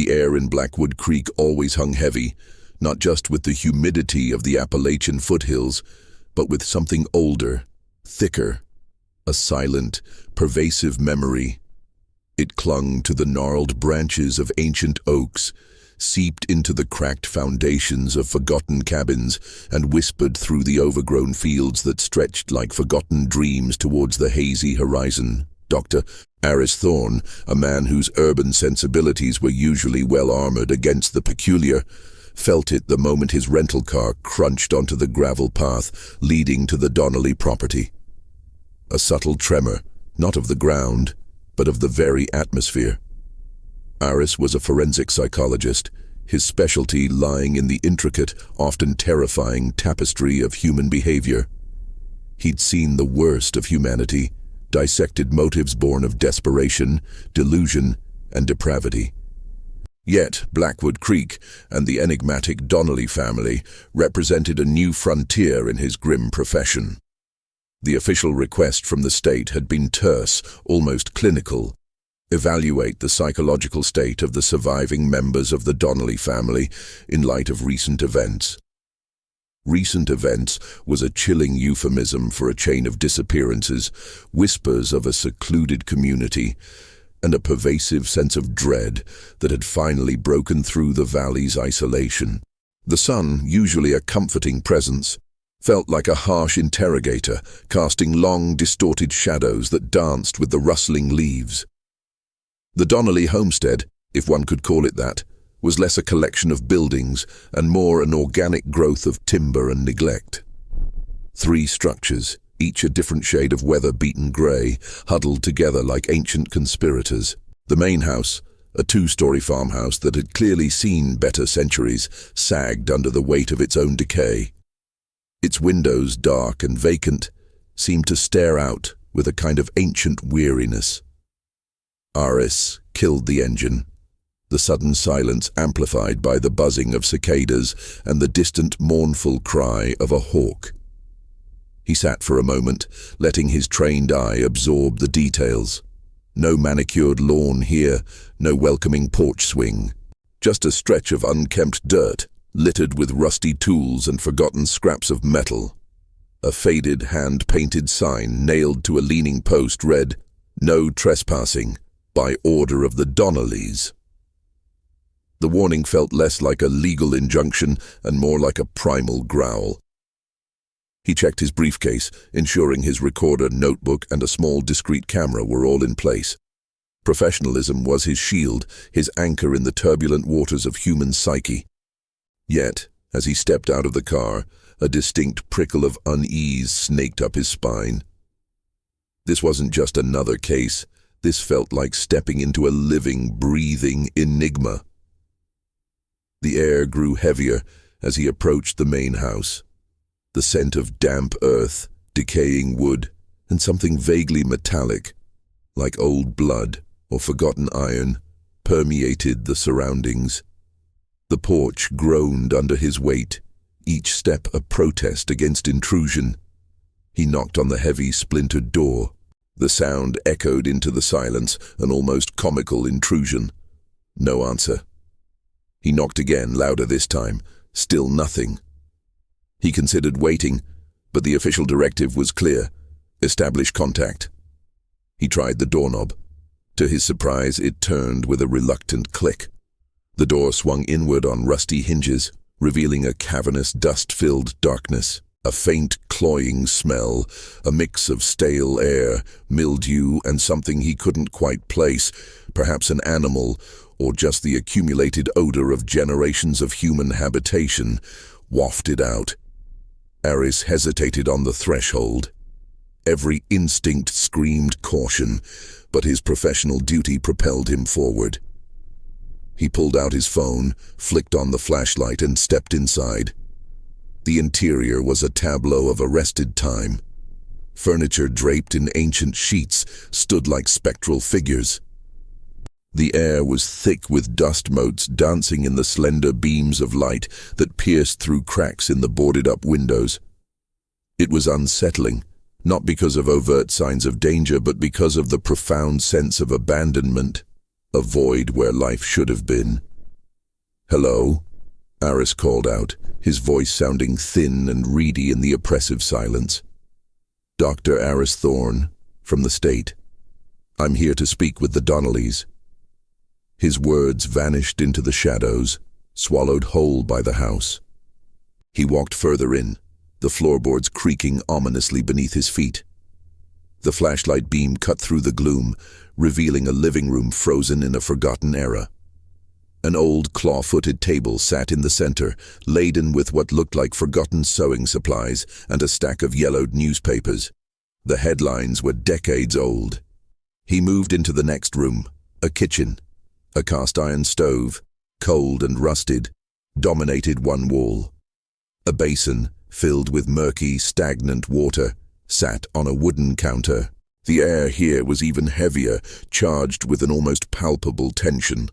The air in Blackwood Creek always hung heavy, not just with the humidity of the Appalachian foothills, but with something older, thicker, a silent, pervasive memory. It clung to the gnarled branches of ancient oaks, seeped into the cracked foundations of forgotten cabins, and whispered through the overgrown fields that stretched like forgotten dreams towards the hazy horizon. Dr. Aris Thorne, a man whose urban sensibilities were usually well armored against the peculiar, felt it the moment his rental car crunched onto the gravel path leading to the Donnelly property. A subtle tremor, not of the ground, but of the very atmosphere. Aris was a forensic psychologist, his specialty lying in the intricate, often terrifying tapestry of human behavior. He'd seen the worst of humanity, dissected motives born of desperation, delusion, and depravity. Yet Blackwood Creek and the enigmatic Donnelly family represented a new frontier in his grim profession. The official request from the state had been terse, almost clinical. Evaluate the psychological state of the surviving members of the Donnelly family in light of recent events. Recent events was a chilling euphemism for a chain of disappearances, whispers of a secluded community, and a pervasive sense of dread that had finally broken through the valley's isolation. The sun, usually a comforting presence, felt like a harsh interrogator, casting long, distorted shadows that danced with the rustling leaves. The Donnelly homestead, if one could call it that, was less a collection of buildings and more an organic growth of timber and neglect. 3 structures, each a different shade of weather-beaten grey, huddled together like ancient conspirators. The main house, a 2-story farmhouse that had clearly seen better centuries, sagged under the weight of its own decay. Its windows, dark and vacant, seemed to stare out with a kind of ancient weariness. Aris killed the engine, the sudden silence amplified by the buzzing of cicadas and the distant mournful cry of a hawk. He sat for a moment, letting his trained eye absorb the details. No manicured lawn here, no welcoming porch swing. Just a stretch of unkempt dirt, littered with rusty tools and forgotten scraps of metal. A faded hand-painted sign nailed to a leaning post read, "No trespassing, by order of the Donnellys." The warning felt less like a legal injunction and more like a primal growl. He checked his briefcase, ensuring his recorder, notebook, and a small discreet camera were all in place. Professionalism was his shield, his anchor in the turbulent waters of human psyche. Yet, as he stepped out of the car, a distinct prickle of unease snaked up his spine. This wasn't just another case. This felt like stepping into a living, breathing enigma. The air grew heavier as he approached the main house. The scent of damp earth, decaying wood, and something vaguely metallic, like old blood or forgotten iron, permeated the surroundings. The porch groaned under his weight, each step a protest against intrusion. He knocked on the heavy, splintered door. The sound echoed into the silence, an almost comical intrusion. No answer. He knocked again, louder this time. Still nothing. He considered waiting, but the official directive was clear. Establish contact. He tried the doorknob. To his surprise, it turned with a reluctant click. The door swung inward on rusty hinges, revealing a cavernous, dust-filled darkness. A faint, cloying smell, a mix of stale air, mildew, and something he couldn't quite place, perhaps an animal, or just the accumulated odor of generations of human habitation, wafted out. Aris hesitated on the threshold. Every instinct screamed caution, but his professional duty propelled him forward. He pulled out his phone, flicked on the flashlight, and stepped inside. The interior was a tableau of arrested time. Furniture draped in ancient sheets stood like spectral figures. The air was thick with dust motes dancing in the slender beams of light that pierced through cracks in the boarded-up windows. It was unsettling, not because of overt signs of danger, but because of the profound sense of abandonment, a void where life should have been, "Hello?" Aris called out, his voice sounding thin and reedy in the oppressive silence. "Dr. Aris Thorne, from the state. I'm here to speak with the Donnellys." His words vanished into the shadows, swallowed whole by the house. He walked further in, the floorboards creaking ominously beneath his feet. The flashlight beam cut through the gloom, revealing a living room frozen in a forgotten era. An old claw-footed table sat in the center, laden with what looked like forgotten sewing supplies and a stack of yellowed newspapers. The headlines were decades old. He moved into the next room, a kitchen. A cast-iron stove, cold and rusted, dominated one wall. A basin, filled with murky, stagnant water, sat on a wooden counter. The air here was even heavier, charged with an almost palpable tension.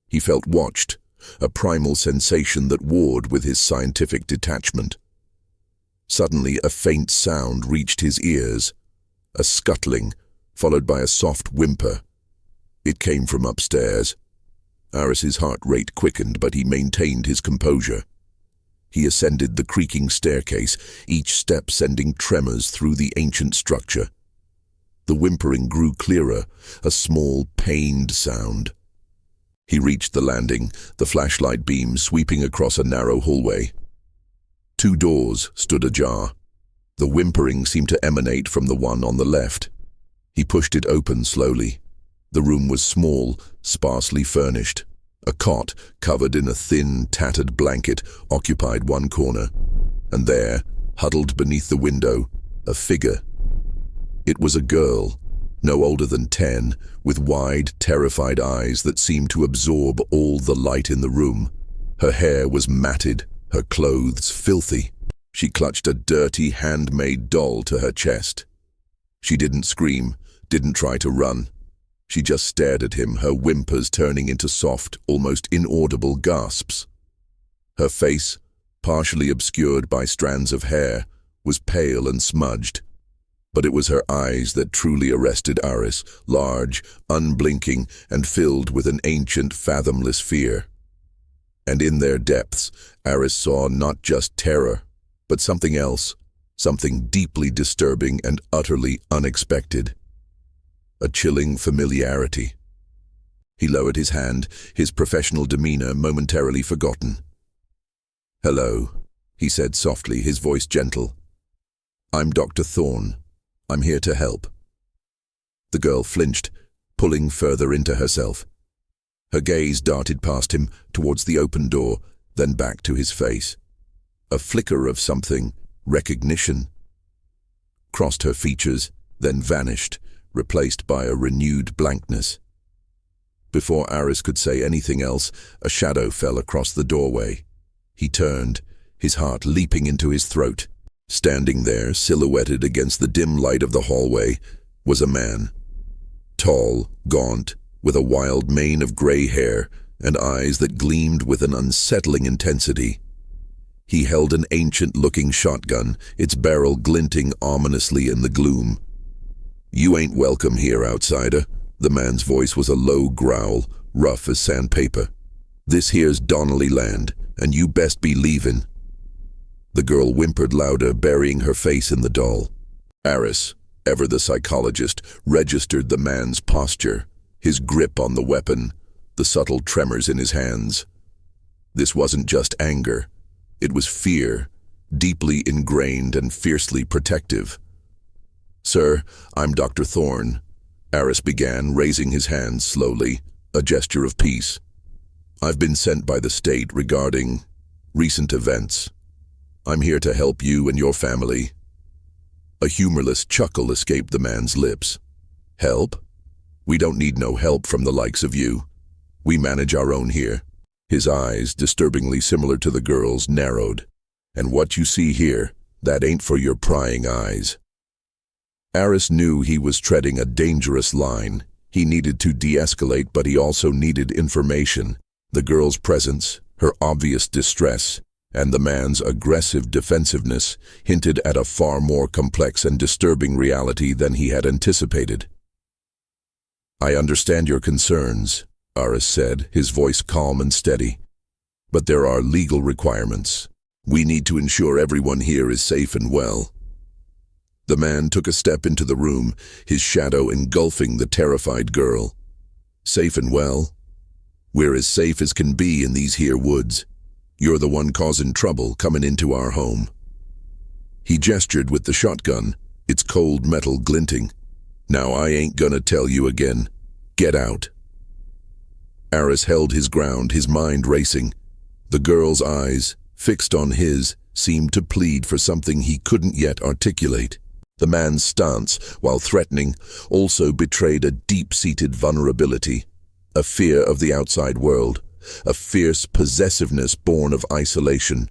He felt watched, a primal sensation that warred with his scientific detachment. Suddenly, a faint sound reached his ears, a scuttling, followed by a soft whimper. It came from upstairs. Aris's heart rate quickened, but he maintained his composure. He ascended the creaking staircase, each step sending tremors through the ancient structure. The whimpering grew clearer, a small, pained sound. He reached the landing, the flashlight beam sweeping across a narrow hallway. 2 doors stood ajar. The whimpering seemed to emanate from the one on the left. He pushed it open slowly. The room was small, sparsely furnished. A cot, covered in a thin, tattered blanket, occupied one corner. And there, huddled beneath the window, a figure. It was a girl, no older than 10, with wide, terrified eyes that seemed to absorb all the light in the room. Her hair was matted, her clothes filthy. She clutched a dirty, handmade doll to her chest. She didn't scream, didn't try to run. She just stared at him, her whimpers turning into soft, almost inaudible gasps. Her face, partially obscured by strands of hair, was pale and smudged. But it was her eyes that truly arrested Aris, large, unblinking, and filled with an ancient, fathomless fear. And in their depths, Aris saw not just terror, but something else, something deeply disturbing and utterly unexpected. A chilling familiarity. He lowered his hand, his professional demeanor momentarily forgotten. "Hello," he said softly, his voice gentle. "I'm Dr. Thorne. I'm here to help." The girl flinched, pulling further into herself. Her gaze darted past him, towards the open door, then back to his face. A flicker of something, recognition, crossed her features, then vanished, replaced by a renewed blankness. Before Aris could say anything else, a shadow fell across the doorway. He turned, his heart leaping into his throat. Standing there, silhouetted against the dim light of the hallway, was a man. Tall, gaunt, with a wild mane of gray hair and eyes that gleamed with an unsettling intensity. He held an ancient-looking shotgun, its barrel glinting ominously in the gloom. "You ain't welcome here, outsider." The man's voice was a low growl, rough as sandpaper. "This here's Donnelly land, and you best be leavin'." The girl whimpered louder, burying her face in the doll. Aris, ever the psychologist, registered the man's posture, his grip on the weapon, the subtle tremors in his hands. This wasn't just anger. It was fear, deeply ingrained and fiercely protective. "Sir, I'm Dr. Thorne," Aris began, raising his hands slowly, a gesture of peace. "I've been sent by the state regarding recent events. I'm here to help you and your family." A humorless chuckle escaped the man's lips. "Help? We don't need no help from the likes of you. We manage our own here." His eyes, disturbingly similar to the girl's, narrowed. "And what you see here, that ain't for your prying eyes." Aris knew he was treading a dangerous line. He needed to de-escalate, but he also needed information. The girl's presence, her obvious distress, and the man's aggressive defensiveness hinted at a far more complex and disturbing reality than he had anticipated. "I understand your concerns," Aris said, his voice calm and steady. But there are legal requirements. We need to ensure everyone here is safe and well." The man took a step into the room, his shadow engulfing the terrified girl. "Safe and well? We're as safe as can be in these here woods. You're the one causing trouble coming into our home." He gestured with the shotgun, its cold metal glinting. "Now I ain't gonna tell you again. Get out." Aris held his ground, his mind racing. The girl's eyes, fixed on his, seemed to plead for something he couldn't yet articulate. The man's stance, while threatening, also betrayed a deep-seated vulnerability, a fear of the outside world, a fierce possessiveness born of isolation.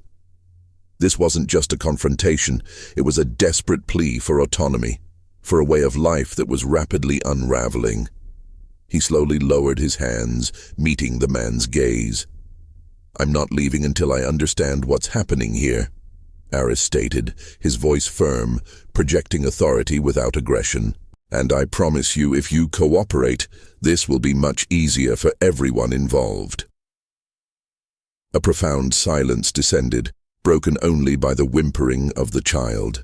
This wasn't just a confrontation, it was a desperate plea for autonomy, for a way of life that was rapidly unraveling. He slowly lowered his hands, meeting the man's gaze. "I'm not leaving until I understand what's happening here," Aris stated, his voice firm, projecting authority without aggression. "And I promise you, if you cooperate, this will be much easier for everyone involved." A profound silence descended, broken only by the whimpering of the child.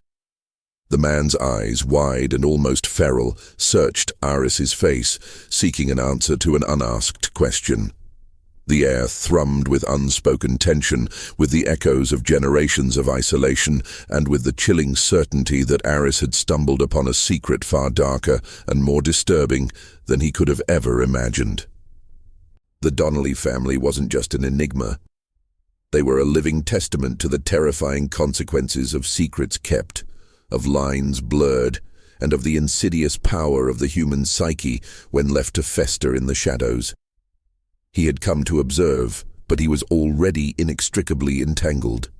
The man's eyes, wide and almost feral, searched Aris's face, seeking an answer to an unasked question. The air thrummed with unspoken tension, with the echoes of generations of isolation, and with the chilling certainty that Aris had stumbled upon a secret far darker and more disturbing than he could have ever imagined. The Donnelly family wasn't just an enigma. They were a living testament to the terrifying consequences of secrets kept, of lines blurred, and of the insidious power of the human psyche when left to fester in the shadows. He had come to observe, but he was already inextricably entangled.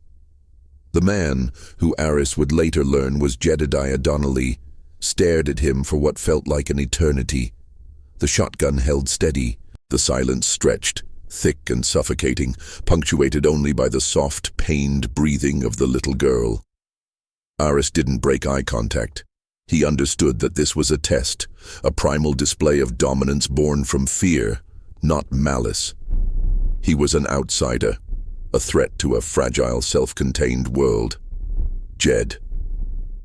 The man, who Aris would later learn was Jedediah Donnelly, stared at him for what felt like an eternity. The shotgun held steady, the silence stretched, thick and suffocating, punctuated only by the soft, pained breathing of the little girl. Aris didn't break eye contact. He understood that this was a test, a primal display of dominance born from fear, not malice. He was an outsider, a threat to a fragile, self-contained world. "Jed,"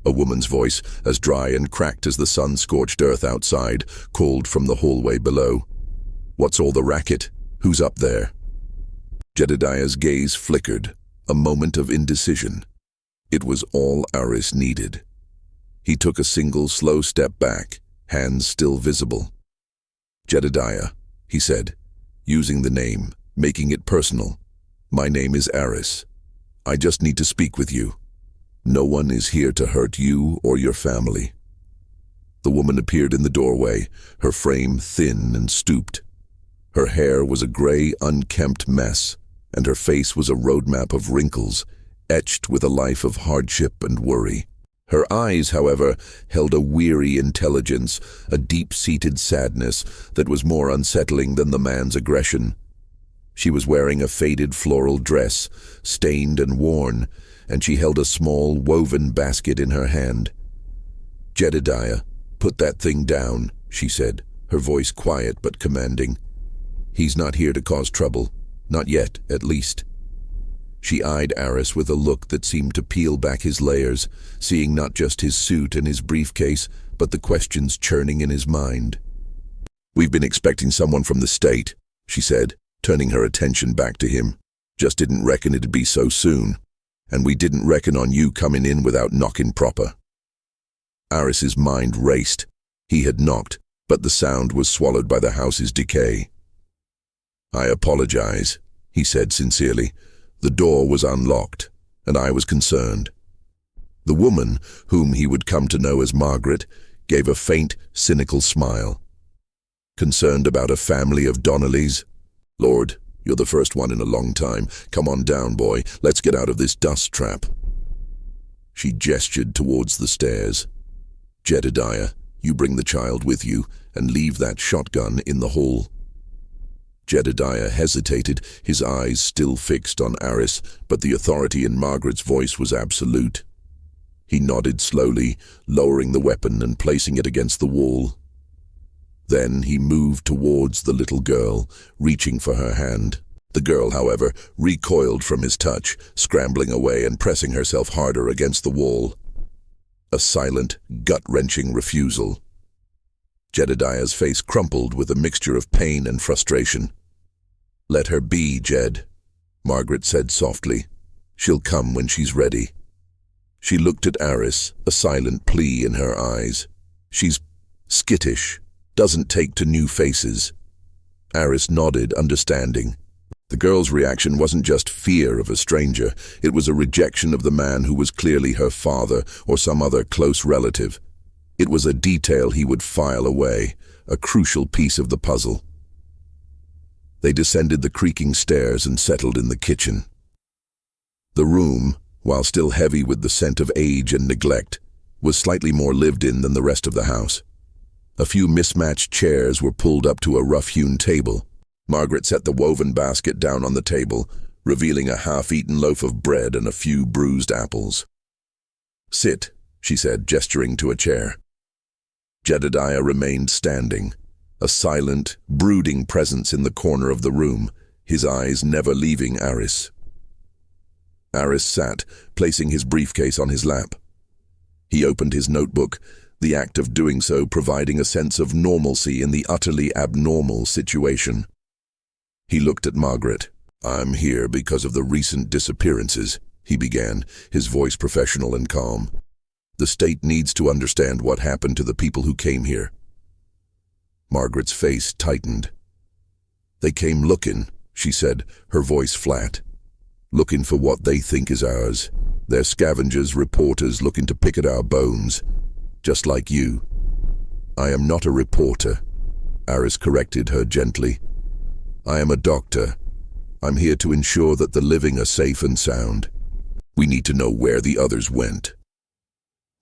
a woman's voice, as dry and cracked as the sun-scorched earth outside, called from the hallway below. "What's all the racket? Who's up there?" Jedediah's gaze flickered, a moment of indecision. It was all Aris needed. He took a single slow step back, hands still visible. "Jedediah," he said, using the name, making it personal. "My name is Aris. I just need to speak with you. No one is here to hurt you or your family." The woman appeared in the doorway, her frame thin and stooped. Her hair was a gray, unkempt mess, and her face was a roadmap of wrinkles, etched with a life of hardship and worry. Her eyes, however, held a weary intelligence, a deep-seated sadness that was more unsettling than the man's aggression. She was wearing a faded floral dress, stained and worn, and she held a small, woven basket in her hand. "Jedediah, put that thing down," she said, her voice quiet but commanding. "He's not here to cause trouble. Not yet, at least." She eyed Aris with a look that seemed to peel back his layers, seeing not just his suit and his briefcase, but the questions churning in his mind. "We've been expecting someone from the state," she said, turning her attention back to him. "Just didn't reckon it'd be so soon. And we didn't reckon on you coming in without knocking proper." Aris's mind raced. He had knocked, but the sound was swallowed by the house's decay. "I apologize," he said sincerely. "The door was unlocked, and I was concerned." The woman, whom he would come to know as Margaret, gave a faint, cynical smile. "Concerned about a family of Donnellys? Lord, you're the first one in a long time. Come on down, boy. Let's get out of this dust trap." She gestured towards the stairs. "Jedediah, you bring the child with you, and leave that shotgun in the hall." Jedediah hesitated, his eyes still fixed on Aris, but the authority in Margaret's voice was absolute. He nodded slowly, lowering the weapon and placing it against the wall. Then he moved towards the little girl, reaching for her hand. The girl, however, recoiled from his touch, scrambling away and pressing herself harder against the wall. A silent, gut-wrenching refusal. Jedediah's face crumpled with a mixture of pain and frustration. "Let her be, Jed," Margaret said softly. "She'll come when she's ready." She looked at Aris, a silent plea in her eyes. "She's skittish, doesn't take to new faces." Aris nodded, understanding. The girl's reaction wasn't just fear of a stranger, it was a rejection of the man who was clearly her father or some other close relative. It was a detail he would file away, a crucial piece of the puzzle. They descended the creaking stairs and settled in the kitchen. The room, while still heavy with the scent of age and neglect, was slightly more lived in than the rest of the house. A few mismatched chairs were pulled up to a rough-hewn table. Margaret set the woven basket down on the table, revealing a half-eaten loaf of bread and a few bruised apples. "Sit," she said, gesturing to a chair. Jedediah remained standing, a silent, brooding presence in the corner of the room, his eyes never leaving Aris. Aris sat, placing his briefcase on his lap. He opened his notebook, the act of doing so providing a sense of normalcy in the utterly abnormal situation. He looked at Margaret. "I'm here because of the recent disappearances," he began, his voice professional and calm. "The state needs to understand what happened to the people who came here." Margaret's face tightened. "They came looking," she said, her voice flat. "Looking for what they think is ours. They're scavengers, reporters looking to pick at our bones. Just like you." "I am not a reporter," Aris corrected her gently. "I am a doctor. I'm here to ensure that the living are safe and sound. We need to know where the others went."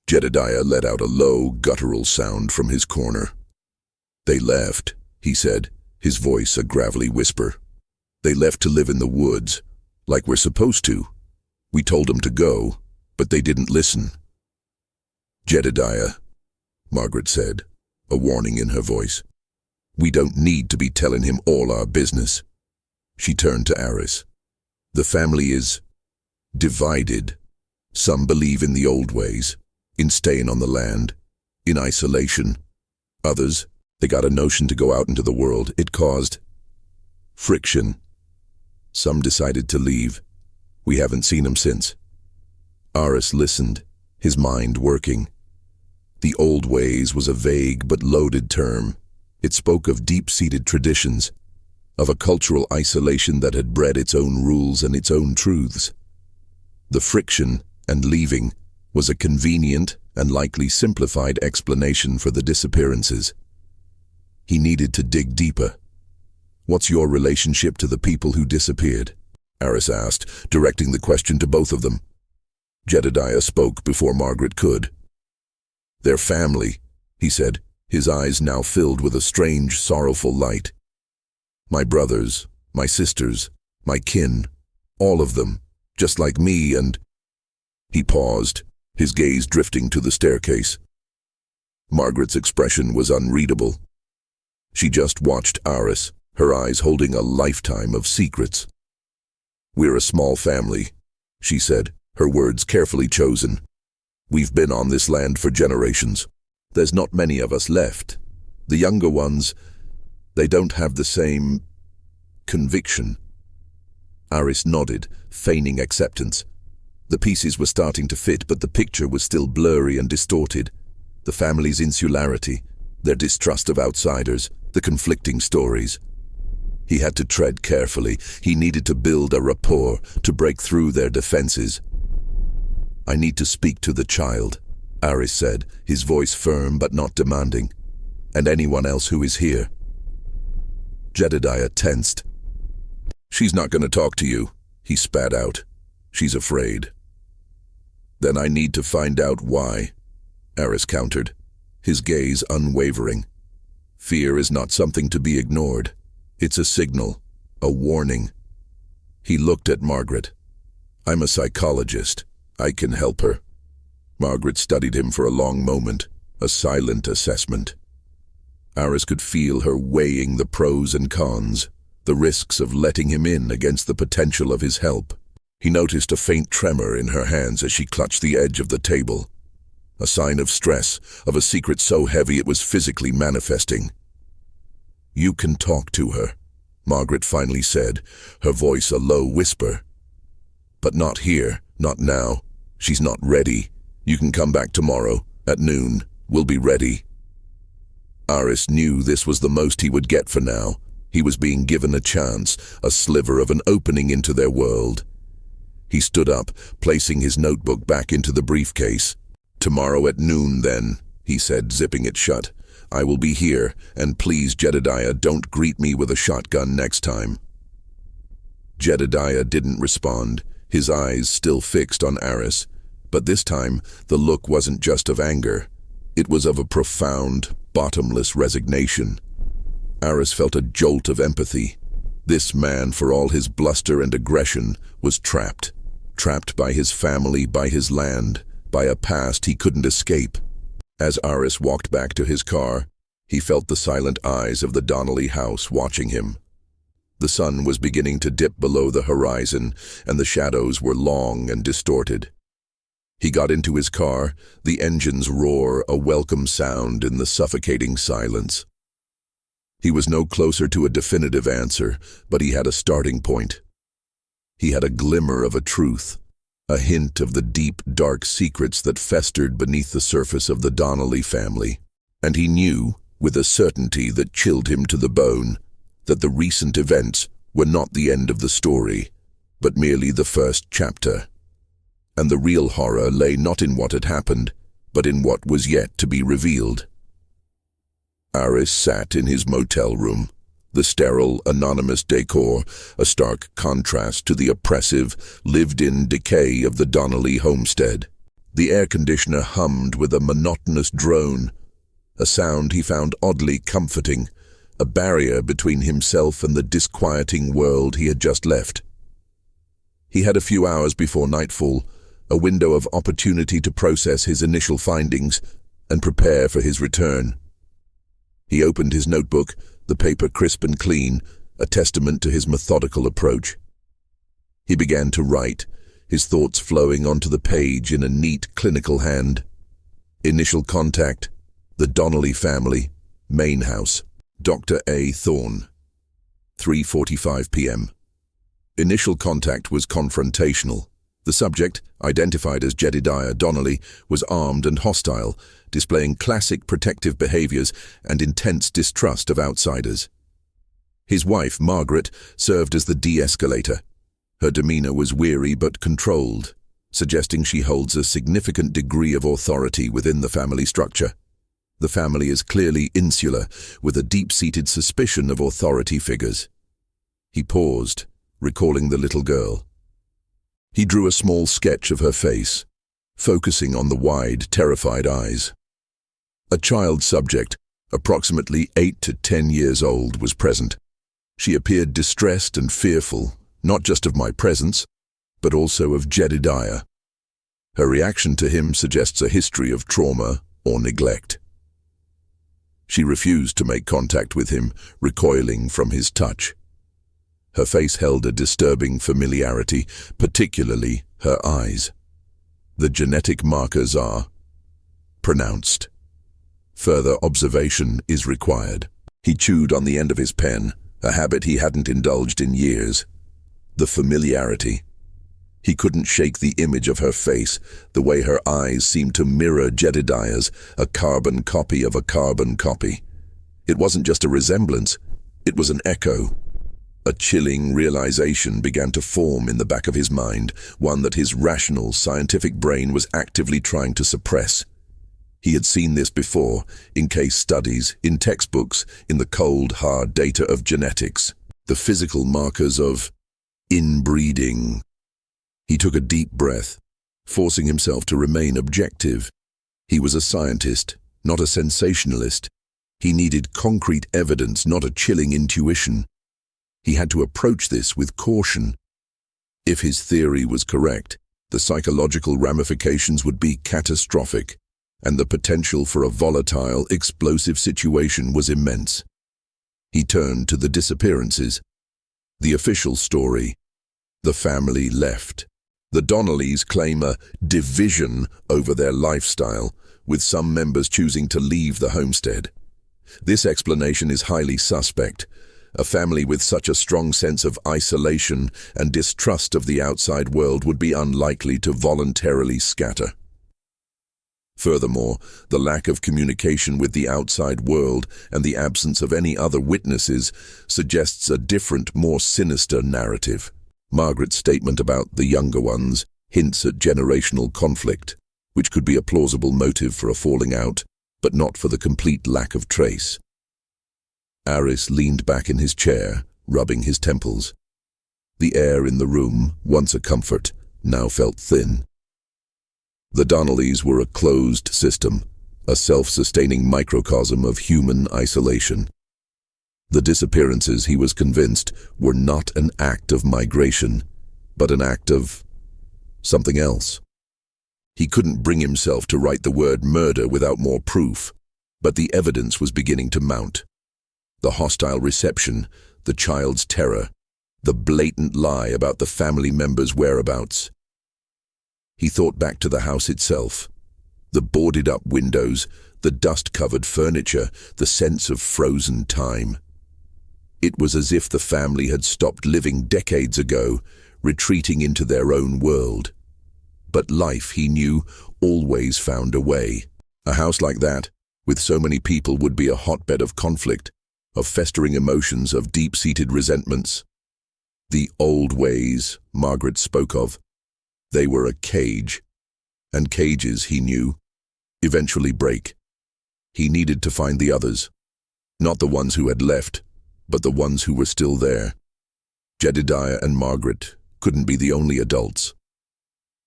Jedediah let out a low, guttural sound from his corner. "They left," he said, his voice a gravelly whisper. "They left to live in the woods, like we're supposed to. We told them to go, but they didn't listen." "Jedediah," Margaret said, a warning in her voice. "We don't need to be telling him all our business." She turned to Aris. "The family is divided. Some believe in the old ways, in staying on the land, in isolation. Others, they got a notion to go out into the world. It caused friction. Some decided to leave. We haven't seen them since." Aris listened, his mind working. The old ways was a vague but loaded term. It spoke of deep-seated traditions, of a cultural isolation that had bred its own rules and its own truths. The friction and leaving was a convenient and likely simplified explanation for the disappearances. He needed to dig deeper. "What's your relationship to the people who disappeared?" Aris asked, directing the question to both of them. Jedediah spoke before Margaret could. "Their family," he said, his eyes now filled with a strange, sorrowful light. "My brothers, my sisters, my kin, all of them, just like me and—" He paused, his gaze drifting to the staircase. Margaret's expression was unreadable. She just watched Aris, her eyes holding a lifetime of secrets. "We're a small family," she said, her words carefully chosen. "We've been on this land for generations. There's not many of us left. The younger ones, they don't have the same conviction." Aris nodded, feigning acceptance. The pieces were starting to fit, but the picture was still blurry and distorted. The family's insularity, their distrust of outsiders, the conflicting stories. He had to tread carefully. He needed to build a rapport, to break through their defenses. "I need to speak to the child," Aris said, his voice firm but not demanding. "And anyone else who is here." Jedediah tensed. "She's not going to talk to you," he spat out. "She's afraid." "Then I need to find out why," Aris countered, his gaze unwavering. "Fear is not something to be ignored. It's a signal, a warning." He looked at Margaret. "I'm a psychologist. I can help her." Margaret studied him for a long moment, a silent assessment. Aris could feel her weighing the pros and cons, the risks of letting him in against the potential of his help. He noticed a faint tremor in her hands as she clutched the edge of the table, a sign of stress, of a secret so heavy it was physically manifesting. "You can talk to her," Margaret finally said, her voice a low whisper. "But not here, not now. She's not ready. You can come back tomorrow, at noon. We'll be ready." Aris knew this was the most he would get for now. He was being given a chance, a sliver of an opening into their world. He stood up, placing his notebook back into the briefcase. "Tomorrow at noon, then," he said, zipping it shut. "I will be here, and please, Jedediah, don't greet me with a shotgun next time." Jedediah didn't respond, his eyes still fixed on Aris. But this time, the look wasn't just of anger. It was of a profound, bottomless resignation. Aris felt a jolt of empathy. This man, for all his bluster and aggression, was trapped. Trapped by his family, by his land, by a past he couldn't escape. As Aris walked back to his car, he felt the silent eyes of the Donnelly house watching him. The sun was beginning to dip below the horizon, and the shadows were long and distorted. He got into his car, the engine's roar a welcome sound in the suffocating silence. He was no closer to a definitive answer, but he had a starting point. He had a glimmer of a truth, a hint of the deep, dark secrets that festered beneath the surface of the Donnelly family. And he knew, with a certainty that chilled him to the bone, that the recent events were not the end of the story, but merely the first chapter. And the real horror lay not in what had happened, but in what was yet to be revealed. Aris sat in his motel room, the sterile, anonymous decor, a stark contrast to the oppressive, lived-in decay of the Donnelly homestead. The air conditioner hummed with a monotonous drone, a sound he found oddly comforting, a barrier between himself and the disquieting world he had just left. He had a few hours before nightfall, a window of opportunity to process his initial findings and prepare for his return. He opened his notebook, the paper crisp and clean, a testament to his methodical approach. He began to write, his thoughts flowing onto the page in a neat, clinical hand. Initial contact, the Donnelly family, main house, Dr. Aris Thorne. 3:45 p.m. Initial contact was confrontational. The subject, identified as Jedediah Donnelly, was armed and hostile, displaying classic protective behaviors and intense distrust of outsiders. His wife, Margaret, served as the de-escalator. Her demeanor was weary but controlled, suggesting she holds a significant degree of authority within the family structure. The family is clearly insular, with a deep-seated suspicion of authority figures. He paused, recalling the little girl. He drew a small sketch of her face, focusing on the wide, terrified eyes. A child subject, approximately 8 to 10 years old, was present. She appeared distressed and fearful, not just of my presence, but also of Jedediah. Her reaction to him suggests a history of trauma or neglect. She refused to make contact with him, recoiling from his touch. Her face held a disturbing familiarity, particularly her eyes. The genetic markers are pronounced. Further observation is required. He chewed on the end of his pen, a habit he hadn't indulged in years. The familiarity. He couldn't shake the image of her face, the way her eyes seemed to mirror Jedediah's, a carbon copy of a carbon copy. It wasn't just a resemblance, it was an echo. A chilling realization began to form in the back of his mind, one that his rational, scientific brain was actively trying to suppress. He had seen this before, in case studies, in textbooks, in the cold, hard data of genetics, the physical markers of inbreeding. He took a deep breath, forcing himself to remain objective. He was a scientist, not a sensationalist. He needed concrete evidence, not a chilling intuition. He had to approach this with caution. If his theory was correct, the psychological ramifications would be catastrophic, and the potential for a volatile, explosive situation was immense. He turned to the disappearances. The official story: the family left. The Donnellys claim a division over their lifestyle, with some members choosing to leave the homestead. This explanation is highly suspect. A family with such a strong sense of isolation and distrust of the outside world would be unlikely to voluntarily scatter. Furthermore, the lack of communication with the outside world and the absence of any other witnesses suggests a different, more sinister narrative. Margaret's statement about the younger ones hints at generational conflict, which could be a plausible motive for a falling out, but not for the complete lack of trace. Aris leaned back in his chair, rubbing his temples. The air in the room, once a comfort, now felt thin. The Donnellys were a closed system, a self-sustaining microcosm of human isolation. The disappearances, he was convinced, were not an act of migration, but an act of something else. He couldn't bring himself to write the word murder without more proof, but the evidence was beginning to mount. The hostile reception, the child's terror, the blatant lie about the family members' whereabouts. He thought back to the house itself. The boarded-up windows, the dust-covered furniture, the sense of frozen time. It was as if the family had stopped living decades ago, retreating into their own world. But life, he knew, always found a way. A house like that, with so many people, would be a hotbed of conflict, of festering emotions, of deep-seated resentments. The old ways Margaret spoke of, they were a cage, and cages, he knew, eventually break. He needed to find the others, not the ones who had left, but the ones who were still there. Jedediah and Margaret couldn't be the only adults.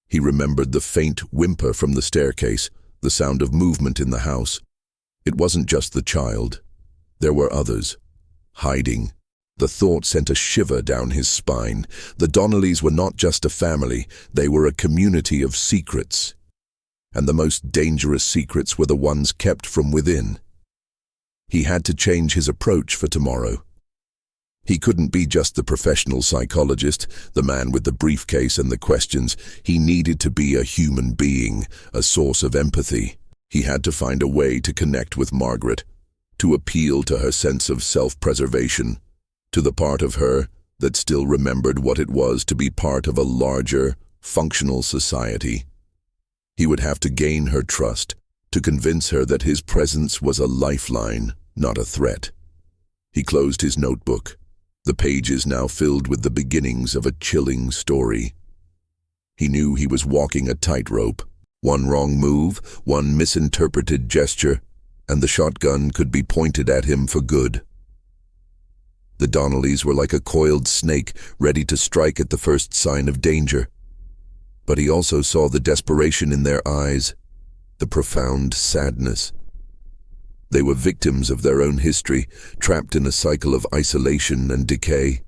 He remembered the faint whimper from the staircase, the sound of movement in the house. It wasn't just the child. There were others, hiding. The thought sent a shiver down his spine. The Donnellys were not just a family, they were a community of secrets. And the most dangerous secrets were the ones kept from within. He had to change his approach for tomorrow. He couldn't be just the professional psychologist, the man with the briefcase and the questions. He needed to be a human being, a source of empathy. He had to find a way to connect with Margaret, to appeal to her sense of self-preservation, to the part of her that still remembered what it was to be part of a larger, functional society. He would have to gain her trust, to convince her that his presence was a lifeline, not a threat. He closed his notebook, the pages now filled with the beginnings of a chilling story. He knew he was walking a tightrope. One wrong move, one misinterpreted gesture, and the shotgun could be pointed at him for good. The Donnellys were like a coiled snake, ready to strike at the first sign of danger. But he also saw the desperation in their eyes, the profound sadness. They were victims of their own history, trapped in a cycle of isolation and decay.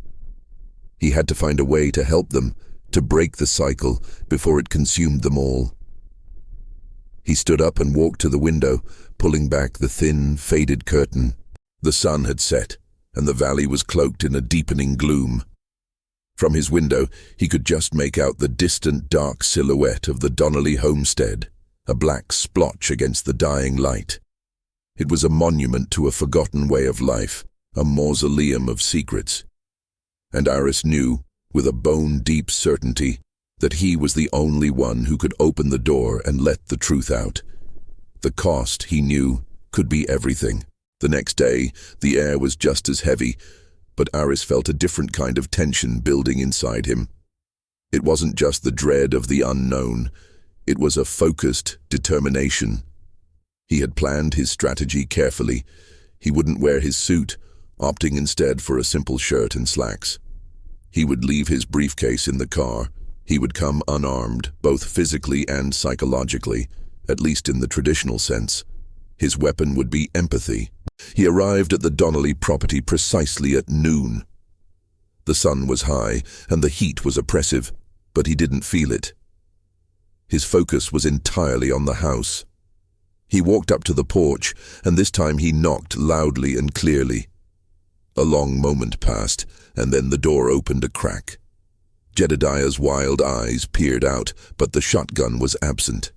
He had to find a way to help them, to break the cycle before it consumed them all. He stood up and walked to the window, pulling back the thin, faded curtain. The sun had set, and the valley was cloaked in a deepening gloom. From his window, he could just make out the distant dark silhouette of the Donnelly homestead, a black splotch against the dying light. It was a monument to a forgotten way of life, a mausoleum of secrets. And Aris knew, with a bone-deep certainty, that he was the only one who could open the door and let the truth out. The cost, he knew, could be everything. The next day, the air was just as heavy, but Aris felt a different kind of tension building inside him. It wasn't just the dread of the unknown, it was a focused determination. He had planned his strategy carefully. He wouldn't wear his suit, opting instead for a simple shirt and slacks. He would leave his briefcase in the car. He would come unarmed, both physically and psychologically, at least in the traditional sense. His weapon would be empathy. He arrived at the Donnelly property precisely at noon. The sun was high, and the heat was oppressive, but he didn't feel it. His focus was entirely on the house. He walked up to the porch, and this time he knocked loudly and clearly. A long moment passed, and then the door opened a crack. Jedediah's wild eyes peered out, but the shotgun was absent.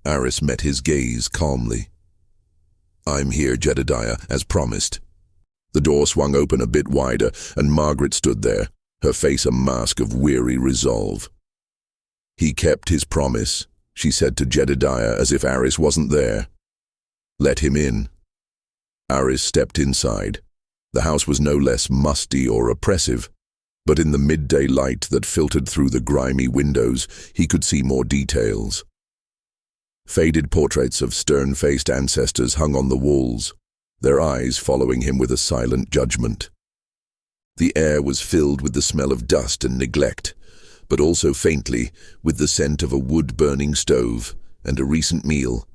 Aris met his gaze calmly. "I'm here, Jedediah, as promised." The door swung open a bit wider, and Margaret stood there, her face a mask of weary resolve. "He kept his promise," she said to Jedediah as if Aris wasn't there. "Let him in." Aris stepped inside. The house was no less musty or oppressive, but in the midday light that filtered through the grimy windows, he could see more details. Faded portraits of stern-faced ancestors hung on the walls, their eyes following him with a silent judgment. The air was filled with the smell of dust and neglect, but also faintly with the scent of a wood-burning stove and a recent meal,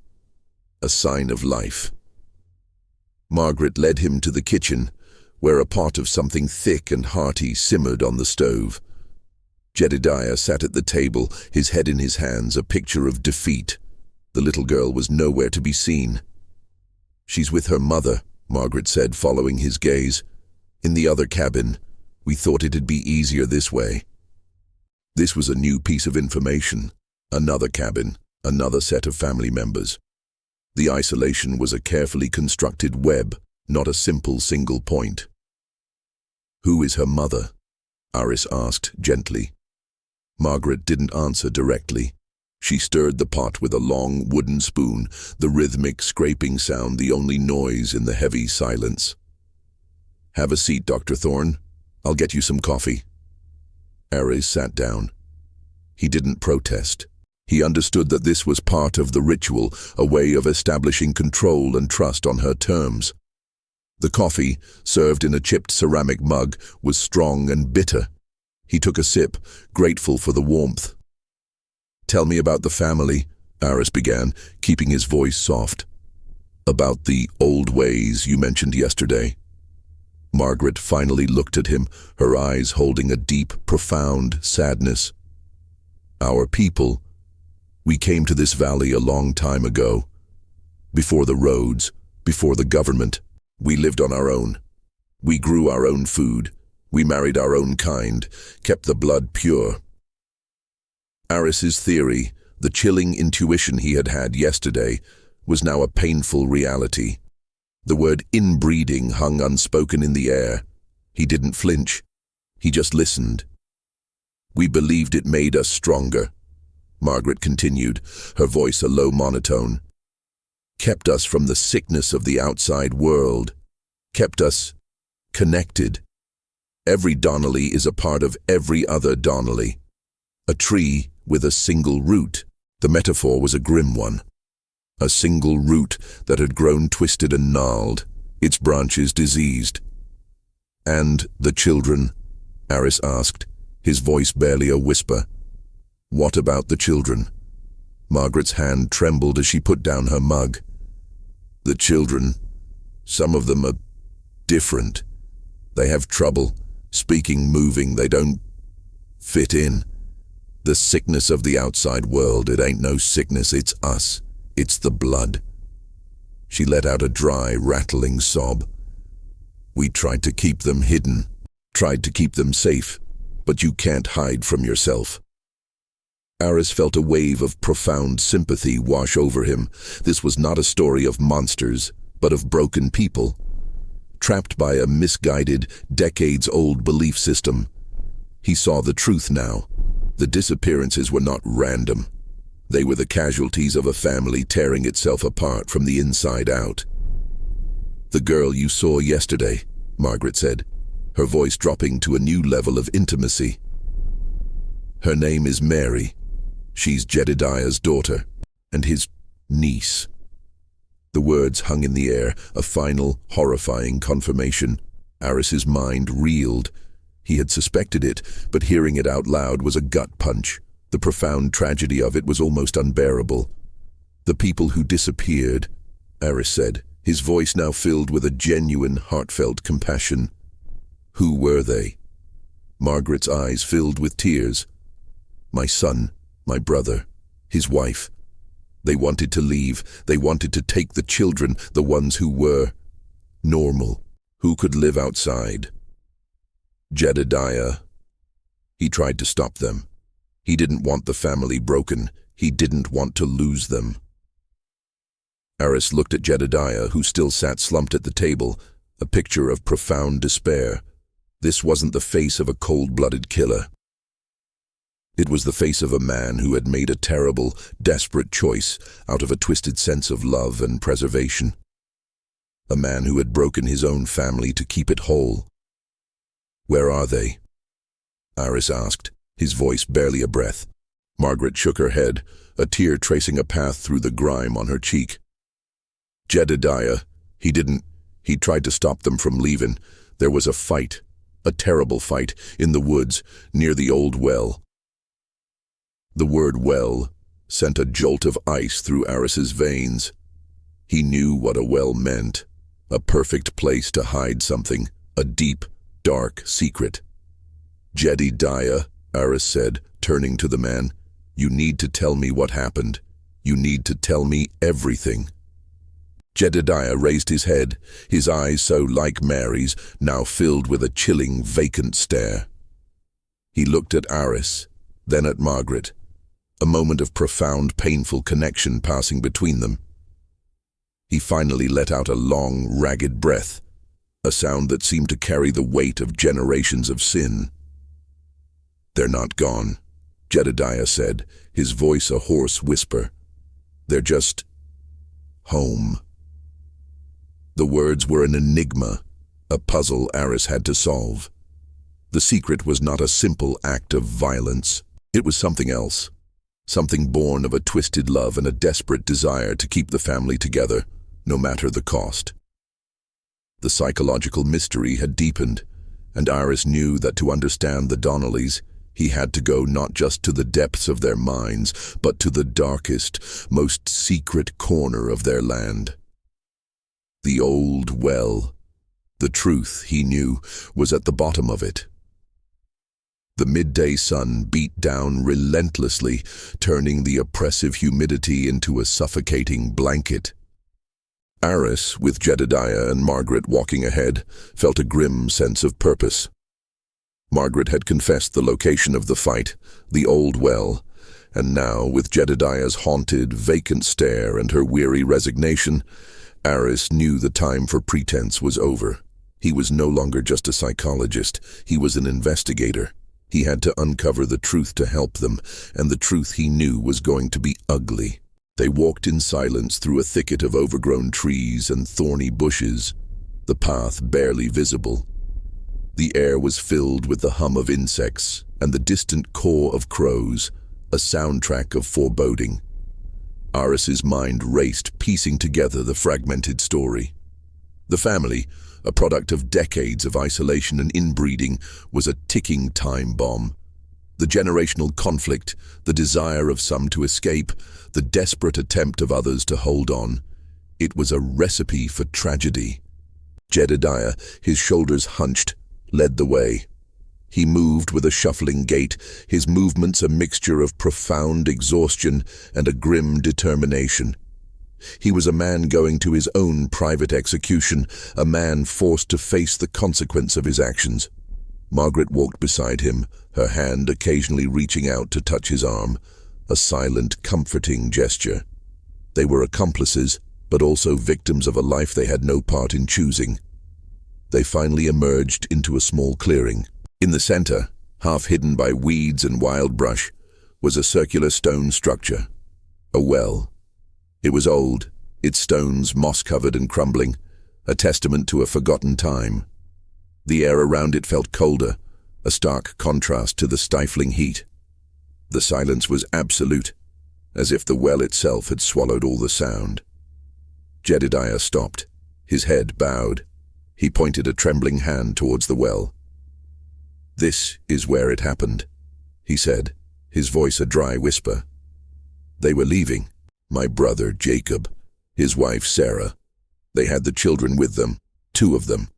a sign of life. Margaret led him to the kitchen, where a pot of something thick and hearty simmered on the stove. Jedediah sat at the table, his head in his hands, a picture of defeat. The little girl was nowhere to be seen. "She's with her mother," Margaret said, following his gaze. "In the other cabin. We thought it'd be easier this way." This was a new piece of information. Another cabin, another set of family members. The isolation was a carefully constructed web, not a simple single point. "Who is her mother?" Aris asked gently. Margaret didn't answer directly. She stirred the pot with a long wooden spoon, the rhythmic scraping sound the only noise in the heavy silence. "Have a seat, Dr. Thorne. I'll get you some coffee." Aris sat down. He didn't protest. He understood that this was part of the ritual, a way of establishing control and trust on her terms. The coffee, served in a chipped ceramic mug, was strong and bitter. He took a sip, grateful for the warmth. "Tell me about the family," Aris began, keeping his voice soft. "About the old ways you mentioned yesterday." Margaret finally looked at him, her eyes holding a deep, profound sadness. "Our people. We came to this valley a long time ago. Before the roads, before the government. We lived on our own. We grew our own food. We married our own kind, kept the blood pure." Aris's theory, the chilling intuition he had had yesterday, was now a painful reality. The word inbreeding hung unspoken in the air. He didn't flinch. He just listened. "We believed it made us stronger," Margaret continued, her voice a low monotone. "Kept us from the sickness of the outside world. Kept us connected. Every Donnelly is a part of every other Donnelly. A tree with a single root." The metaphor was a grim one. A single root that had grown twisted and gnarled, its branches diseased. "And the children?" Aris asked, his voice barely a whisper. "What about the children?" Margaret's hand trembled as she put down her mug. "The children, some of them are different. They have trouble speaking, moving. They don't fit in. The sickness of the outside world, it ain't no sickness, it's us. It's the blood." She let out a dry, rattling sob. "We tried to keep them hidden, tried to keep them safe, but you can't hide from yourself." Aris felt a wave of profound sympathy wash over him. This was not a story of monsters, but of broken people, trapped by a misguided, decades-old belief system. He saw the truth now. The disappearances were not random. They were the casualties of a family tearing itself apart from the inside out. "The girl you saw yesterday," Margaret said, her voice dropping to a new level of intimacy. "Her name is Mary. She's Jedediah's daughter, and his niece." The words hung in the air, a final, horrifying confirmation. Aris's mind reeled. He had suspected it, but hearing it out loud was a gut punch. The profound tragedy of it was almost unbearable. "The people who disappeared," Aris said, his voice now filled with a genuine, heartfelt compassion. "Who were they?" Margaret's eyes filled with tears. "My son, my brother, his wife. They wanted to leave. They wanted to take the children, the ones who were normal. Who could live outside? Jedediah. He tried to stop them. He didn't want the family broken. He didn't want to lose them. Aris looked at Jedediah, who still sat slumped at the table, a picture of profound despair. This wasn't the face of a cold-blooded killer. It was the face of a man who had made a terrible, desperate choice out of a twisted sense of love and preservation. A man who had broken his own family to keep it whole. "Where are they?" Aris asked, his voice barely a breath. Margaret shook her head, a tear tracing a path through the grime on her cheek. "Jedediah, he tried to stop them from leaving. There was a fight, a terrible fight, in the woods, near the old well." The word well sent a jolt of ice through Aris's veins. He knew what a well meant, a perfect place to hide something, a deep, dark secret. "Jedediah," Aris said, turning to the man, "you need to tell me what happened. You need to tell me everything." Jedediah raised his head, his eyes so like Mary's, now filled with a chilling, vacant stare. He looked at Aris, then at Margaret, a moment of profound, painful connection passing between them. He finally let out a long, ragged breath, a sound that seemed to carry the weight of generations of sin. "They're not gone," Jedediah said, his voice a hoarse whisper. "They're just home." The words were an enigma, a puzzle Aris had to solve. The secret was not a simple act of violence. It was something else, something born of a twisted love and a desperate desire to keep the family together, no matter the cost. The psychological mystery had deepened, and Aris knew that to understand the Donnellys, he had to go not just to the depths of their minds, but to the darkest, most secret corner of their land. The old well. The truth, he knew, was at the bottom of it. The midday sun beat down relentlessly, turning the oppressive humidity into a suffocating blanket. Aris, with Jedediah and Margaret walking ahead, felt a grim sense of purpose. Margaret had confessed the location of the fight, the old well, and now, with Jedediah's haunted, vacant stare and her weary resignation, Aris knew the time for pretense was over. He was no longer just a psychologist, he was an investigator. He had to uncover the truth to help them, and the truth he knew was going to be ugly. They walked in silence through a thicket of overgrown trees and thorny bushes, the path barely visible. The air was filled with the hum of insects and the distant caw of crows, a soundtrack of foreboding. Aris's mind raced, piecing together the fragmented story. The family, a product of decades of isolation and inbreeding, was a ticking time bomb. The generational conflict, the desire of some to escape, the desperate attempt of others to hold on. It was a recipe for tragedy. Jedediah, his shoulders hunched, led the way. He moved with a shuffling gait, his movements a mixture of profound exhaustion and a grim determination. He was a man going to his own private execution, a man forced to face the consequence of his actions. Margaret walked beside him, her hand occasionally reaching out to touch his arm, a silent, comforting gesture. They were accomplices, but also victims of a life they had no part in choosing. They finally emerged into a small clearing. In the center, half hidden by weeds and wild brush, was a circular stone structure, a well. It was old, its stones moss-covered and crumbling, a testament to a forgotten time. The air around it felt colder, a stark contrast to the stifling heat. The silence was absolute, as if the well itself had swallowed all the sound. Jedediah stopped, his head bowed. He pointed a trembling hand towards the well. "This is where it happened," he said, his voice a dry whisper. "They were leaving. My brother, Jacob, his wife, Sarah. They had the children with them, 2 of them.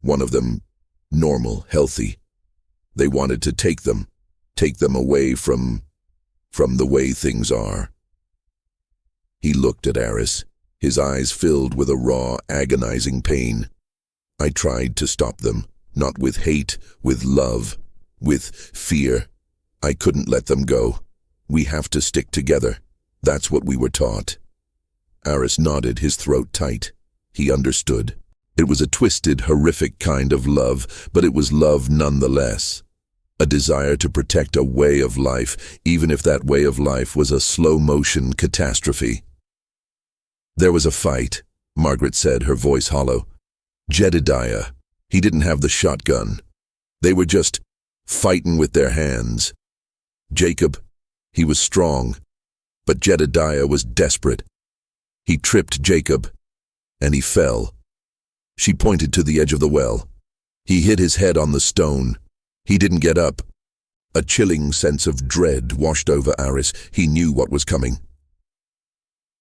One of them, normal, healthy. They wanted to take them away from the way things are." He looked at Aris, his eyes filled with a raw, agonizing pain. I tried to stop them, not with hate, with love, with fear. I couldn't let them go. We have to stick together. That's what we were taught. Aris nodded, his throat tight. He understood. It was a twisted, horrific kind of love, but it was love nonetheless. A desire to protect a way of life, even if that way of life was a slow-motion catastrophe. There was a fight, Margaret said, her voice hollow. Jedediah, he didn't have the shotgun. They were just fighting with their hands. Jacob, he was strong, but Jedediah was desperate. He tripped Jacob, and he fell. She pointed to the edge of the well. He hit his head on the stone. He didn't get up. A chilling sense of dread washed over Aris. He knew what was coming.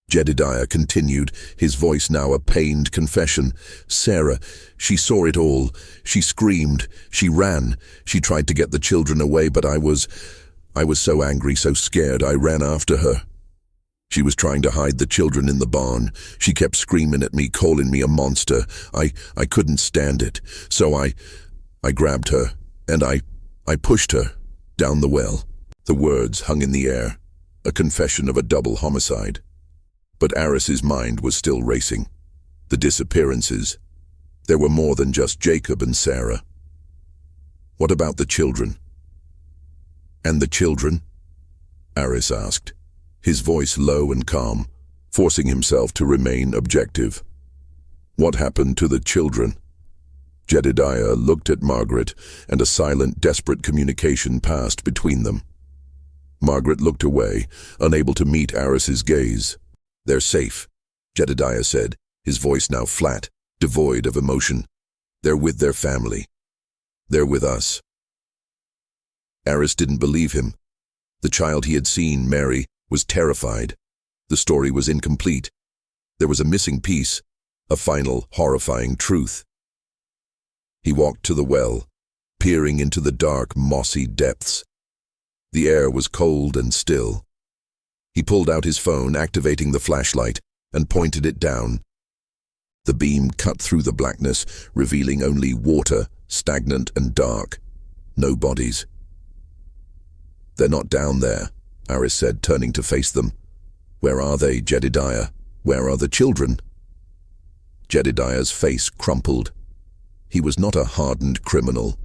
Jedediah continued, his voice now a pained confession. Sarah, she saw it all. She screamed. She ran. She tried to get the children away, but I was so angry, so scared, I ran after her. She was trying to hide the children in the barn. She kept screaming at me, calling me a monster. I couldn't stand it. So I grabbed her, and I pushed her down the well. The words hung in the air, a confession of a double homicide. But Aris's mind was still racing. The disappearances. There were more than just Jacob and Sarah. What about the children? And the children? Aris asked, his voice low and calm, forcing himself to remain objective. What happened to the children? Jedediah looked at Margaret, and a silent, desperate communication passed between them. Margaret looked away, unable to meet Aris's gaze. They're safe, Jedediah said, his voice now flat, devoid of emotion. They're with their family. They're with us. Aris didn't believe him. The child he had seen, Mary, was terrified. The story was incomplete. There was a missing piece, a final, horrifying truth. He walked to the well, peering into the dark, mossy depths. The air was cold and still. He pulled out his phone, activating the flashlight, and pointed it down. The beam cut through the blackness, revealing only water, stagnant and dark. No bodies. They're not down there, Aris said, turning to face them. Where are they, Jedediah? Where are the children? Jedediah's face crumpled. He was not a hardened criminal.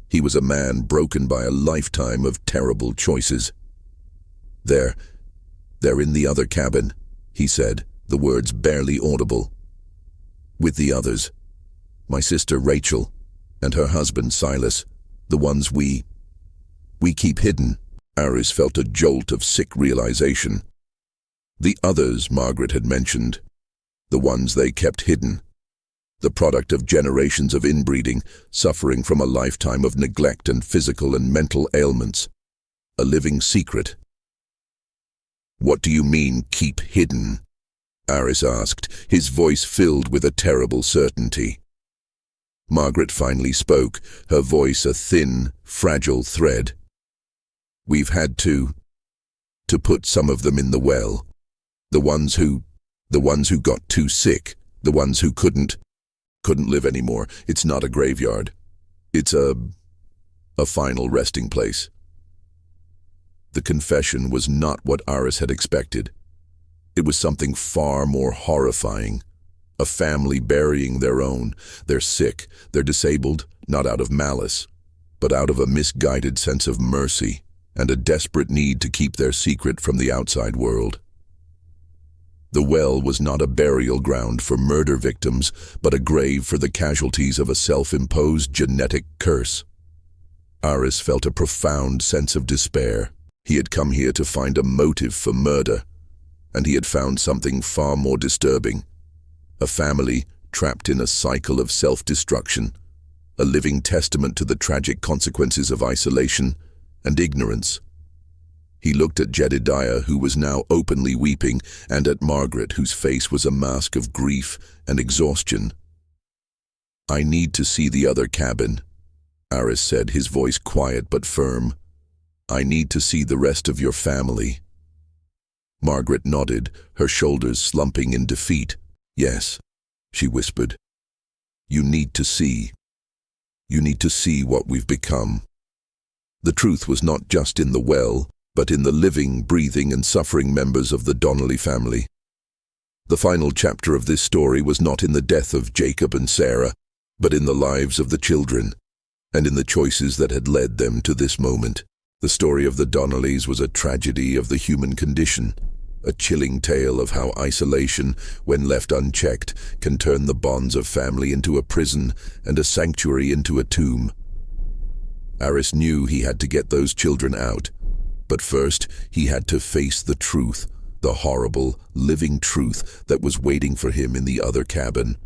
He was a man broken by a lifetime of terrible choices. They're in the other cabin, he said, the words barely audible. With the others. My sister Rachel, and her husband Silas, the ones we keep hidden. Aris felt a jolt of sick realization. The others Margaret had mentioned, the ones they kept hidden. The product of generations of inbreeding, suffering from a lifetime of neglect and physical and mental ailments. A living secret. What do you mean, keep hidden? Aris asked, his voice filled with a terrible certainty. Margaret finally spoke, her voice a thin, fragile thread. We've had to put some of them in the well. The ones who got too sick, the ones who couldn't live anymore. It's not a graveyard. It's a final resting place. The confession was not what Aris had expected. It was something far more horrifying. A family burying their own. They're sick, they're disabled, not out of malice, but out of a misguided sense of mercy and a desperate need to keep their secret from the outside world. The well was not a burial ground for murder victims, but a grave for the casualties of a self-imposed genetic curse. Aris felt a profound sense of despair. He had come here to find a motive for murder, and he had found something far more disturbing. A family trapped in a cycle of self-destruction, a living testament to the tragic consequences of isolation and ignorance. He looked at Jedediah, who was now openly weeping, and at Margaret, whose face was a mask of grief and exhaustion. I need to see the other cabin, Aris said, his voice quiet but firm. I need to see the rest of your family. Margaret nodded, her shoulders slumping in defeat. Yes, she whispered. You need to see. You need to see what we've become. The truth was not just in the well, but in the living, breathing, and suffering members of the Donnelly family. The final chapter of this story was not in the death of Jacob and Sarah, but in the lives of the children, and in the choices that had led them to this moment. The story of the Donnellys was a tragedy of the human condition, a chilling tale of how isolation, when left unchecked, can turn the bonds of family into a prison and a sanctuary into a tomb. Aris knew he had to get those children out, but first he had to face the truth, the horrible, living truth that was waiting for him in the other cabin.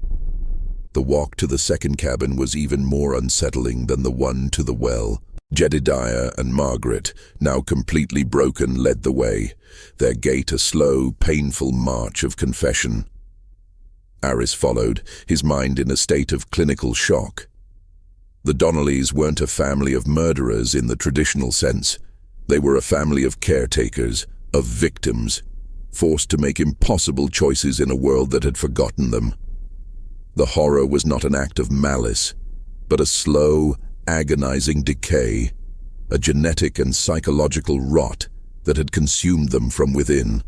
The walk to the second cabin was even more unsettling than the one to the well. Jedediah and Margaret, now completely broken, led the way, their gait a slow, painful march of confession. Aris followed, his mind in a state of clinical shock. The Donnellys weren't a family of murderers in the traditional sense. They were a family of caretakers, of victims, forced to make impossible choices in a world that had forgotten them. The horror was not an act of malice, but a slow, agonizing decay, a genetic and psychological rot that had consumed them from within.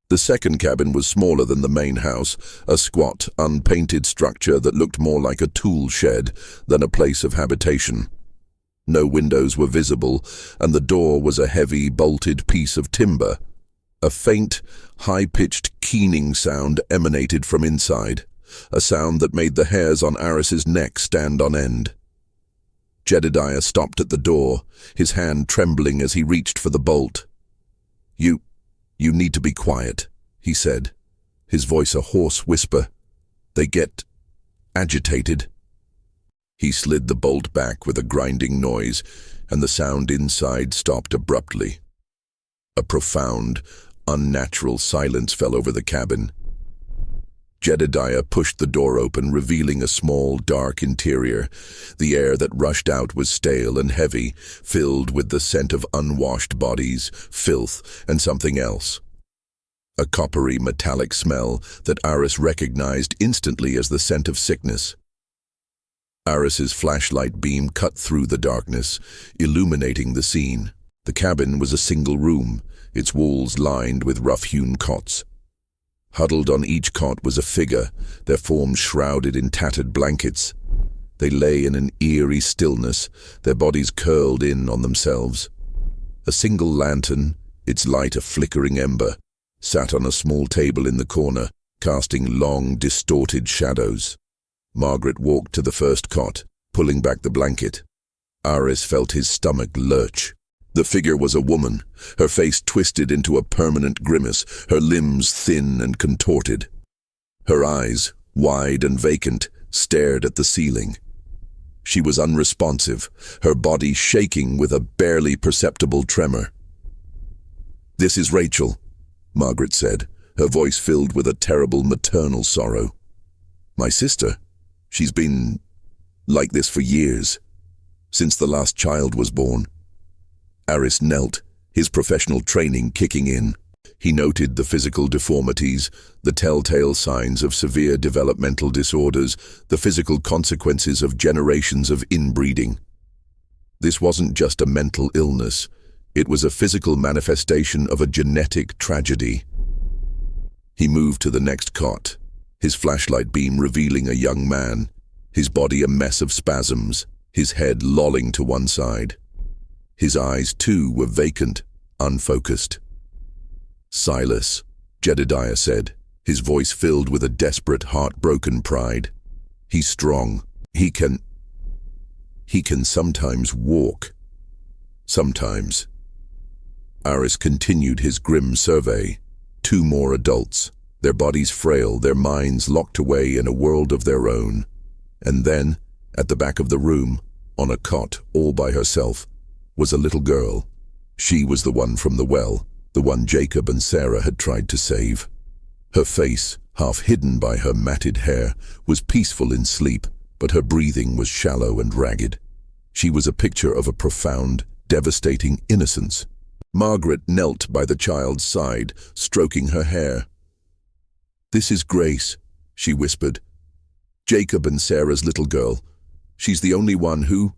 The second cabin was smaller than the main house, a squat, unpainted structure that looked more like a tool shed than a place of habitation. No windows were visible, and the door was a heavy, bolted piece of timber. A faint, high-pitched keening sound emanated from inside, a sound that made the hairs on Aris's neck stand on end. Jedediah stopped at the door, his hand trembling as he reached for the bolt. You need to be quiet," he said, his voice a hoarse whisper. "They get agitated." He slid the bolt back with a grinding noise, and the sound inside stopped abruptly. A profound, unnatural silence fell over the cabin. Jedediah pushed the door open, revealing a small, dark interior. The air that rushed out was stale and heavy, filled with the scent of unwashed bodies, filth, and something else. A coppery, metallic smell that Aris recognized instantly as the scent of sickness. Aris's flashlight beam cut through the darkness, illuminating the scene. The cabin was a single room, its walls lined with rough-hewn cots. Huddled on each cot was a figure, their forms shrouded in tattered blankets. They lay in an eerie stillness, their bodies curled in on themselves. A single lantern, its light a flickering ember, sat on a small table in the corner, casting long, distorted shadows. Margaret walked to the first cot, pulling back the blanket. Aris felt his stomach lurch. The figure was a woman, her face twisted into a permanent grimace, her limbs thin and contorted. Her eyes, wide and vacant, stared at the ceiling. She was unresponsive, her body shaking with a barely perceptible tremor. "This is Rachel," Margaret said, her voice filled with a terrible maternal sorrow. "My sister. She's been like this for years, since the last child was born." Aris knelt, his professional training kicking in. He noted the physical deformities, the telltale signs of severe developmental disorders, the physical consequences of generations of inbreeding. This wasn't just a mental illness, it was a physical manifestation of a genetic tragedy. He moved to the next cot, his flashlight beam revealing a young man, his body a mess of spasms, his head lolling to one side. His eyes, too, were vacant, unfocused. "Silas," Jedediah said, his voice filled with a desperate, heartbroken pride. "He's strong. He can sometimes walk. Sometimes." Aris continued his grim survey. 2 more adults, their bodies frail, their minds locked away in a world of their own. And then, at the back of the room, on a cot all by herself, was a little girl. She was the one from the well, the one Jacob and Sarah had tried to save. Her face, half hidden by her matted hair, was peaceful in sleep, but her breathing was shallow and ragged. She was a picture of a profound, devastating innocence. Margaret knelt by the child's side, stroking her hair. "This is Grace," she whispered. Jacob and Sarah's little girl. She's the only one who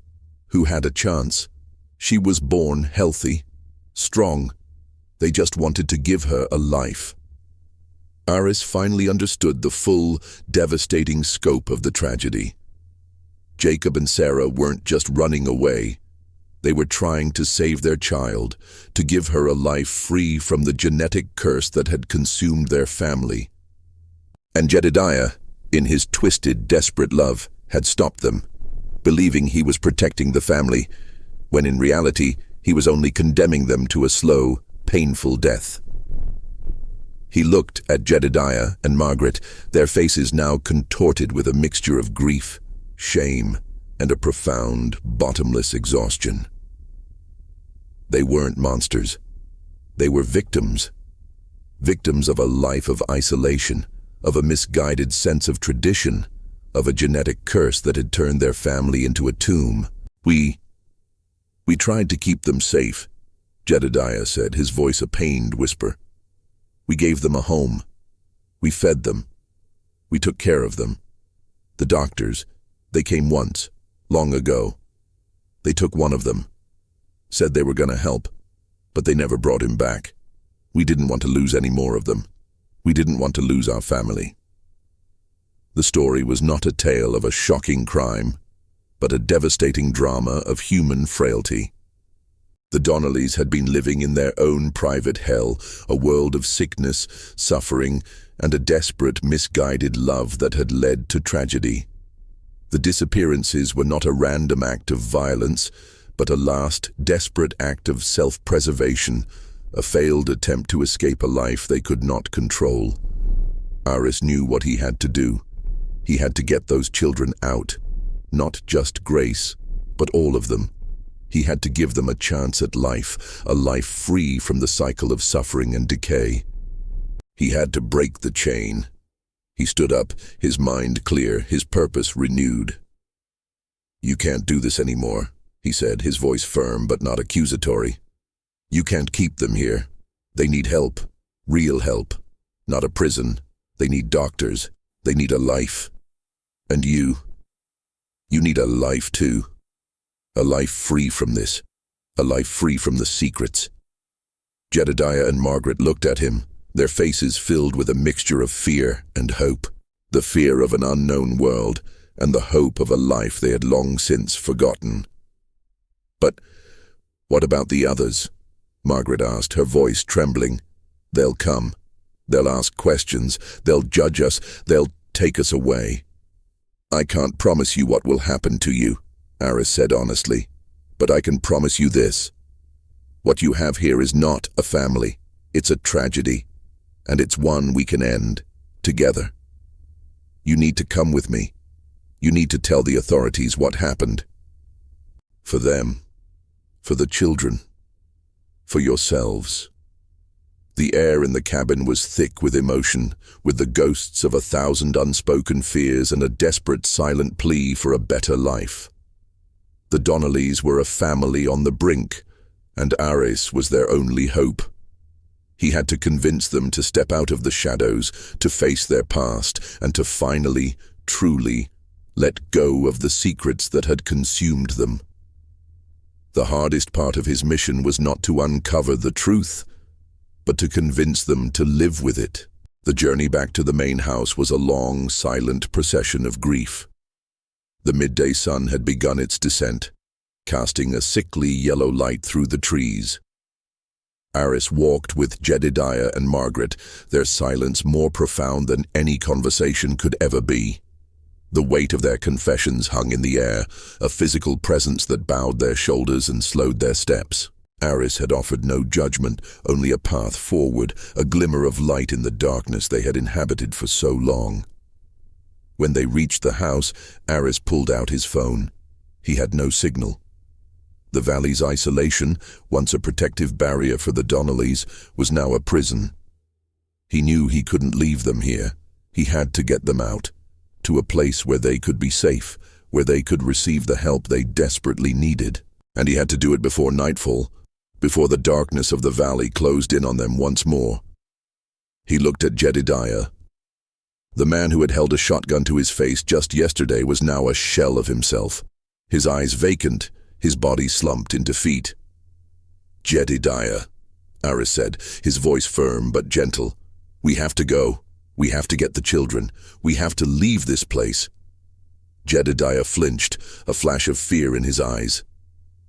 had a chance. She was born healthy, strong. They just wanted to give her a life. Aris finally understood the full, devastating scope of the tragedy. Jacob and Sarah weren't just running away. They were trying to save their child, to give her a life free from the genetic curse that had consumed their family. And Jedediah, in his twisted, desperate love, had stopped them, believing he was protecting the family, when in reality he was only condemning them to a slow, painful death. He looked at Jedediah and Margaret, their faces now contorted with a mixture of grief, shame, and a profound, bottomless exhaustion. They weren't monsters. They were victims. Victims of a life of isolation, of a misguided sense of tradition, of a genetic curse that had turned their family into a tomb. We tried to keep them safe, Jedediah said, his voice a pained whisper. We gave them a home. We fed them. We took care of them. The doctors, they came once, long ago. They took one of them, said they were going to help, but they never brought him back. We didn't want to lose any more of them. We didn't want to lose our family. The story was not a tale of a shocking crime, but a devastating drama of human frailty. The Donnellys had been living in their own private hell, a world of sickness, suffering, and a desperate, misguided love that had led to tragedy. The disappearances were not a random act of violence, but a last, desperate act of self-preservation, a failed attempt to escape a life they could not control. Aris knew what he had to do. He had to get those children out. Not just Grace, but all of them. He had to give them a chance at life, a life free from the cycle of suffering and decay. He had to break the chain. He stood up, his mind clear, his purpose renewed. "You can't do this anymore," he said, his voice firm but not accusatory. "You can't keep them here. They need help, real help, not a prison. They need doctors. They need a life. And you need a life too. A life free from this. A life free from the secrets." Jedediah and Margaret looked at him, their faces filled with a mixture of fear and hope. The fear of an unknown world, and the hope of a life they had long since forgotten. "But what about the others?" Margaret asked, her voice trembling. "They'll come. They'll ask questions. They'll judge us. They'll take us away." "I can't promise you what will happen to you," Aris said honestly, "but I can promise you this. What you have here is not a family. It's a tragedy, and it's one we can end, together. You need to come with me. You need to tell the authorities what happened. For them, for the children, for yourselves." The air in the cabin was thick with emotion, with the ghosts of 1,000 unspoken fears and a desperate silent plea for a better life. The Donnellys were a family on the brink, and Aris was their only hope. He had to convince them to step out of the shadows, to face their past, and to finally, truly, let go of the secrets that had consumed them. The hardest part of his mission was not to uncover the truth, but to convince them to live with it. The journey back to the main house was a long, silent procession of grief. The midday sun had begun its descent, casting a sickly yellow light through the trees. Aris walked with Jedediah and Margaret, their silence more profound than any conversation could ever be. The weight of their confessions hung in the air, a physical presence that bowed their shoulders and slowed their steps. Aris had offered no judgment, only a path forward, a glimmer of light in the darkness they had inhabited for so long. When they reached the house, Aris pulled out his phone. He had no signal. The valley's isolation, once a protective barrier for the Donnellys, was now a prison. He knew he couldn't leave them here. He had to get them out, to a place where they could be safe, where they could receive the help they desperately needed. And he had to do it before nightfall, before the darkness of the valley closed in on them once more. He looked at Jedediah. The man who had held a shotgun to his face just yesterday was now a shell of himself, his eyes vacant, his body slumped in defeat. "Jedediah," Aris said, his voice firm but gentle. "We have to go. We have to get the children. We have to leave this place." Jedediah flinched, a flash of fear in his eyes.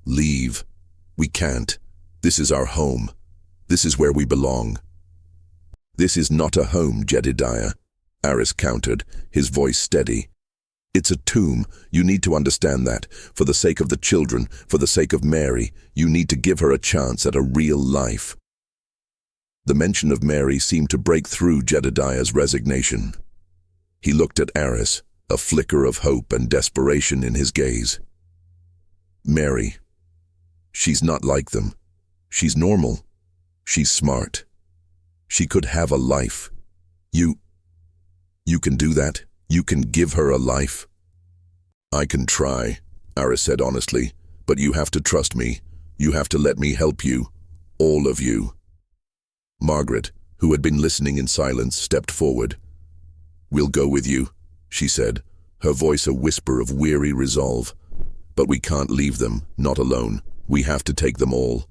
"Leave. We can't. This is our home. This is where we belong." "This is not a home, Jedediah," Aris countered, his voice steady. "It's a tomb. You need to understand that. For the sake of the children, for the sake of Mary, you need to give her a chance at a real life." The mention of Mary seemed to break through Jedediah's resignation. He looked at Aris, a flicker of hope and desperation in his gaze. "Mary. She's not like them. She's normal. She's smart. She could have a life. You can do that? You can give her a life?" "I can try," Aris said honestly, "but you have to trust me. You have to let me help you. All of you." Margaret, who had been listening in silence, stepped forward. "We'll go with you," she said, her voice a whisper of weary resolve. "But we can't leave them, not alone. We have to take them all."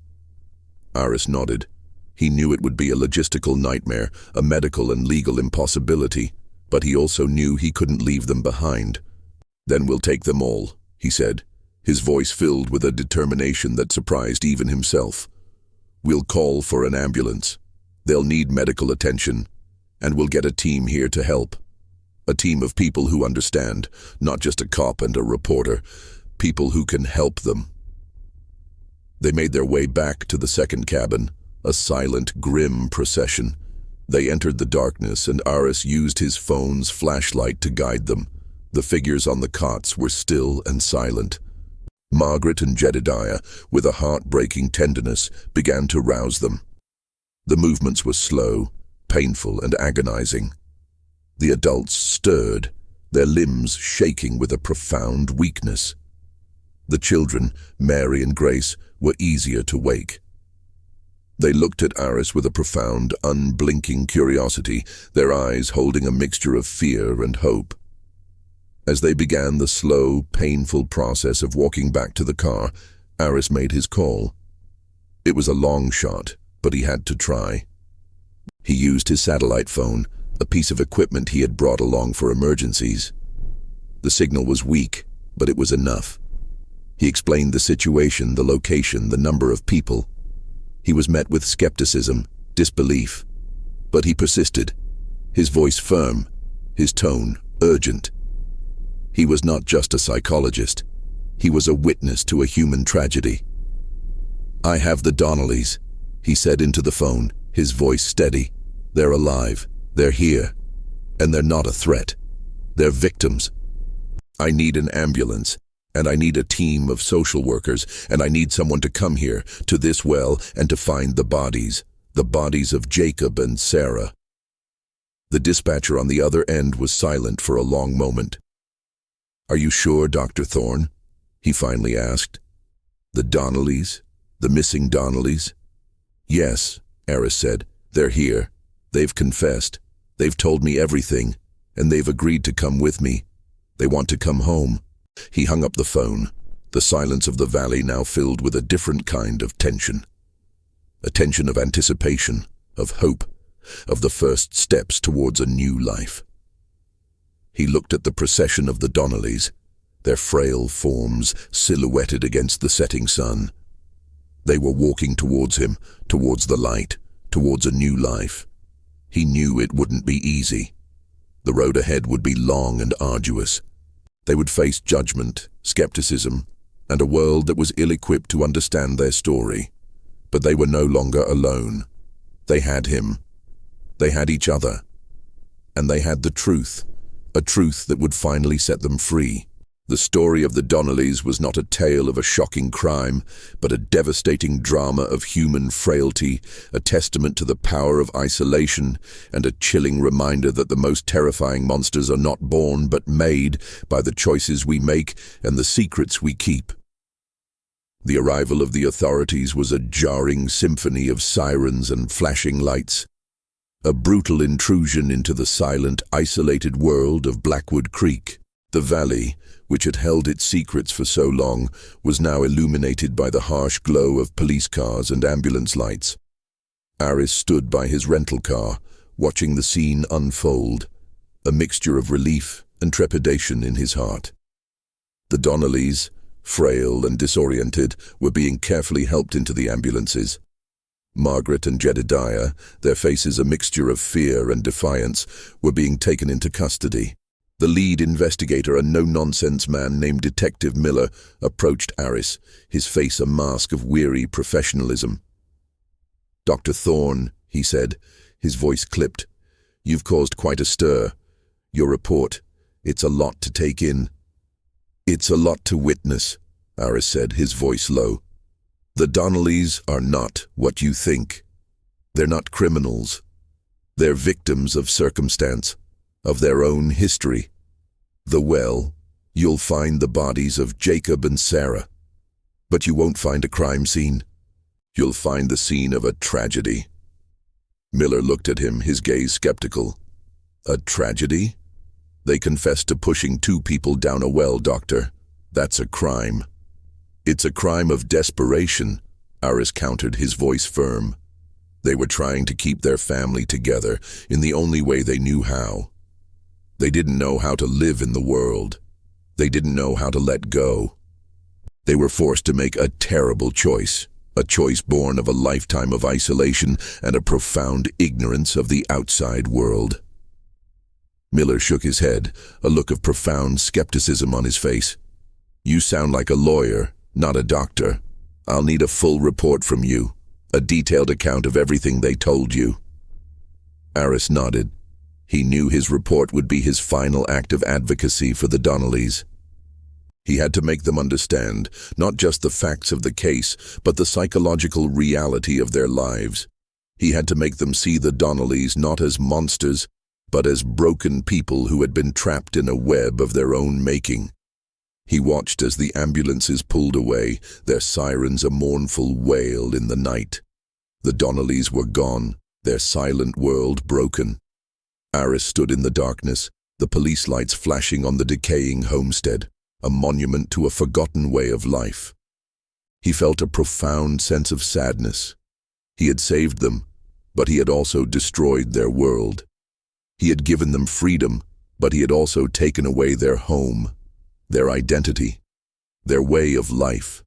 Aris nodded. He knew it would be a logistical nightmare, a medical and legal impossibility, but he also knew he couldn't leave them behind. "Then we'll take them all," he said, his voice filled with a determination that surprised even himself. "We'll call for an ambulance. They'll need medical attention, and we'll get a team here to help. A team of people who understand, not just a cop and a reporter, people who can help them." They made their way back to the second cabin, a silent, grim procession. They entered the darkness, and Aris used his phone's flashlight to guide them. The figures on the cots were still and silent. Margaret and Jedediah, with a heart-breaking tenderness, began to rouse them. The movements were slow, painful, and agonizing. The adults stirred, their limbs shaking with a profound weakness. The children, Mary and Grace, were easier to wake. They looked at Aris with a profound, unblinking curiosity, their eyes holding a mixture of fear and hope. As they began the slow, painful process of walking back to the car, Aris made his call. It was a long shot, but he had to try. He used his satellite phone, a piece of equipment he had brought along for emergencies. The signal was weak, but it was enough. He explained the situation, the location, the number of people. He was met with skepticism, disbelief, but he persisted, his voice firm, his tone urgent. He was not just a psychologist. He was a witness to a human tragedy. "I have the Donnellys," he said into the phone, his voice steady. "They're alive. They're here. And they're not a threat. They're victims. I need an ambulance, and I need a team of social workers, and I need someone to come here, to this well, and to find the bodies of Jacob and Sarah." The dispatcher on the other end was silent for a long moment. "Are you sure, Dr. Thorne?" he finally asked. "The Donnellys? The missing Donnellys?" "Yes," Aris said. "They're here. They've confessed. They've told me everything, and they've agreed to come with me. They want to come home." He hung up the phone, the silence of the valley now filled with a different kind of tension. A tension of anticipation, of hope, of the first steps towards a new life. He looked at the procession of the Donnellys, their frail forms silhouetted against the setting sun. They were walking towards him, towards the light, towards a new life. He knew it wouldn't be easy. The road ahead would be long and arduous. They would face judgment, skepticism, and a world that was ill-equipped to understand their story. But they were no longer alone. They had him. They had each other. And they had the truth, a truth that would finally set them free. The story of the Donnellys was not a tale of a shocking crime, but a devastating drama of human frailty, a testament to the power of isolation, and a chilling reminder that the most terrifying monsters are not born but made by the choices we make and the secrets we keep. The arrival of the authorities was a jarring symphony of sirens and flashing lights. A brutal intrusion into the silent, isolated world of Blackwood Creek. The valley, which had held its secrets for so long, was now illuminated by the harsh glow of police cars and ambulance lights. Aris stood by his rental car, watching the scene unfold, a mixture of relief and trepidation in his heart. The Donnellys, frail and disoriented, were being carefully helped into the ambulances. Margaret and Jedediah, their faces a mixture of fear and defiance, were being taken into custody. The lead investigator, a no-nonsense man named Detective Miller, approached Aris, his face a mask of weary professionalism. "Dr. Thorne," he said, his voice clipped, "you've caused quite a stir. Your report, it's a lot to take in." "It's a lot to witness," Aris said, his voice low. "The Donnellys are not what you think. They're not criminals. They're victims of circumstance, of their own history. You'll find the bodies of Jacob and Sarah, but you won't find a crime scene. You'll find the scene of a tragedy." Miller looked at him, his gaze skeptical. "A tragedy? They confessed to pushing 2 people down a well, Doctor. That's a crime." "It's a crime of desperation," Aris countered, his voice firm. "They were trying to keep their family together in the only way they knew how. They didn't know how to live in the world. They didn't know how to let go. They were forced to make a terrible choice, a choice born of a lifetime of isolation and a profound ignorance of the outside world." Miller shook his head, a look of profound skepticism on his face. "You sound like a lawyer, not a doctor. I'll need a full report from you, a detailed account of everything they told you." Aris nodded. He knew his report would be his final act of advocacy for the Donnellys. He had to make them understand not just the facts of the case, but the psychological reality of their lives. He had to make them see the Donnellys not as monsters, but as broken people who had been trapped in a web of their own making. He watched as the ambulances pulled away, their sirens a mournful wail in the night. The Donnellys were gone, their silent world broken. Aris stood in the darkness, the police lights flashing on the decaying homestead, a monument to a forgotten way of life. He felt a profound sense of sadness. He had saved them, but he had also destroyed their world. He had given them freedom, but he had also taken away their home, their identity, their way of life.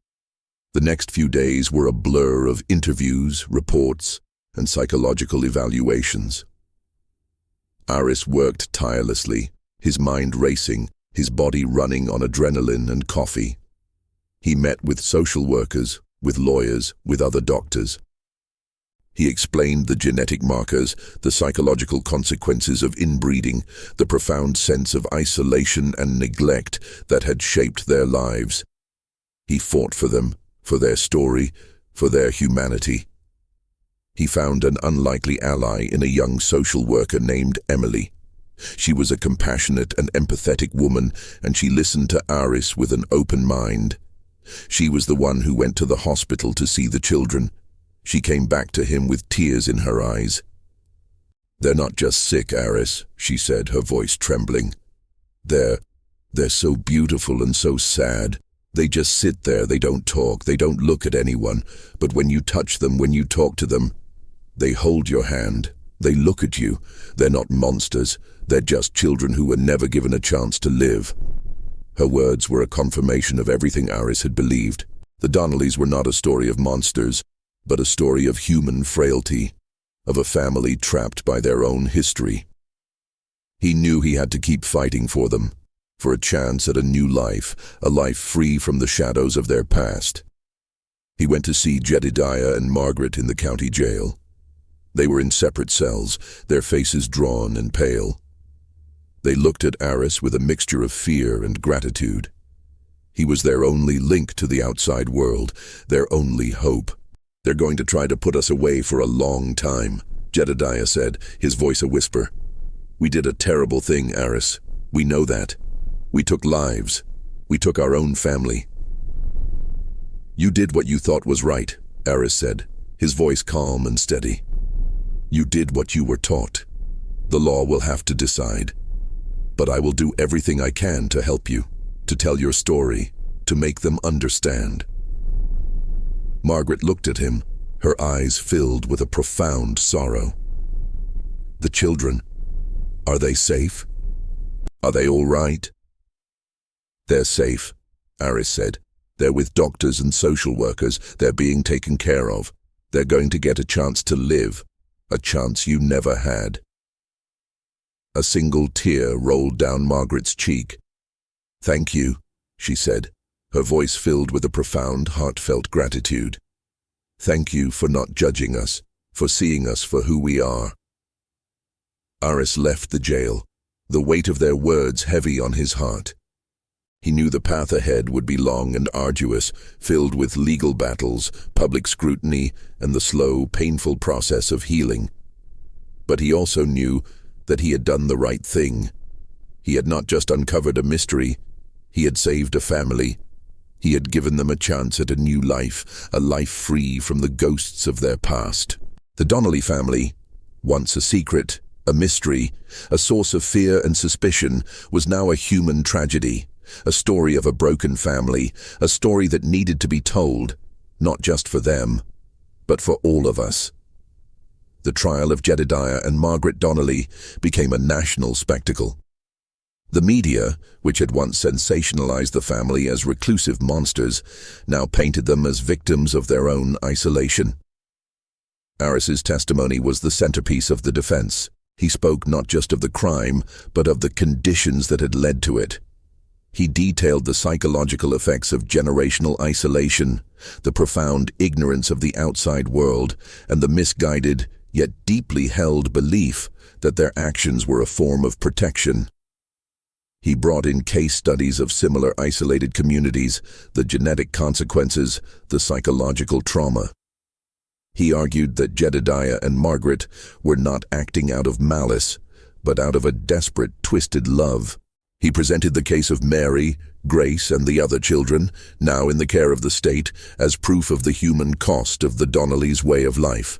The next few days were a blur of interviews, reports, and psychological evaluations. Aris worked tirelessly, his mind racing, his body running on adrenaline and coffee. He met with social workers, with lawyers, with other doctors. He explained the genetic markers, the psychological consequences of inbreeding, the profound sense of isolation and neglect that had shaped their lives. He fought for them, for their story, for their humanity. He found an unlikely ally in a young social worker named Emily. She was a compassionate and empathetic woman, and she listened to Aris with an open mind. She was the one who went to the hospital to see the children. She came back to him with tears in her eyes. "They're not just sick, Aris," she said, her voice trembling. They're so beautiful and so sad. They just sit there, they don't talk, they don't look at anyone. But when you touch them, when you talk to them, they hold your hand. They look at you. They're not monsters. They're just children who were never given a chance to live." Her words were a confirmation of everything Aris had believed. The Donnellys were not a story of monsters, but a story of human frailty, of a family trapped by their own history. He knew he had to keep fighting for them, for a chance at a new life, a life free from the shadows of their past. He went to see Jedediah and Margaret in the county jail. They were in separate cells, their faces drawn and pale. They looked at Aris with a mixture of fear and gratitude. He was their only link to the outside world, their only hope. "They're going to try to put us away for a long time," Jedediah said, his voice a whisper. "We did a terrible thing, Aris. We know that. We took lives. We took our own family." "You did what you thought was right," Aris said, his voice calm and steady. You did what you were taught. The law will have to decide. But I will do everything I can to help you, to tell your story, to make them understand. Margaret looked at him, her eyes filled with a profound sorrow. The children, are they safe? Are they all right? They're safe, Aris said. They're with doctors and social workers. They're being taken care of. They're going to get a chance to live, a chance you never had. A single tear rolled down Margaret's cheek. Thank you, she said, her voice filled with a profound, heartfelt gratitude. Thank you for not judging us, for seeing us for who we are. Aris left the jail, the weight of their words heavy on his heart. He knew the path ahead would be long and arduous, filled with legal battles, public scrutiny, and the slow, painful process of healing. But he also knew that he had done the right thing. He had not just uncovered a mystery, he had saved a family. He had given them a chance at a new life, a life free from the ghosts of their past. The Donnelly family, once a secret, a mystery, a source of fear and suspicion, was now a human tragedy, a story of a broken family, a story that needed to be told, not just for them, but for all of us. The trial of Jedediah and Margaret Donnelly became a national spectacle. The media, which had once sensationalized the family as reclusive monsters, now painted them as victims of their own isolation. Aris's testimony was the centerpiece of the defense. He spoke not just of the crime, but of the conditions that had led to it. He detailed the psychological effects of generational isolation, the profound ignorance of the outside world, and the misguided, yet deeply held belief that their actions were a form of protection. He brought in case studies of similar isolated communities, the genetic consequences, the psychological trauma. He argued that Jedediah and Margaret were not acting out of malice, but out of a desperate, twisted love. He presented the case of Mary, Grace, and the other children, now in the care of the state, as proof of the human cost of the Donnellys' way of life.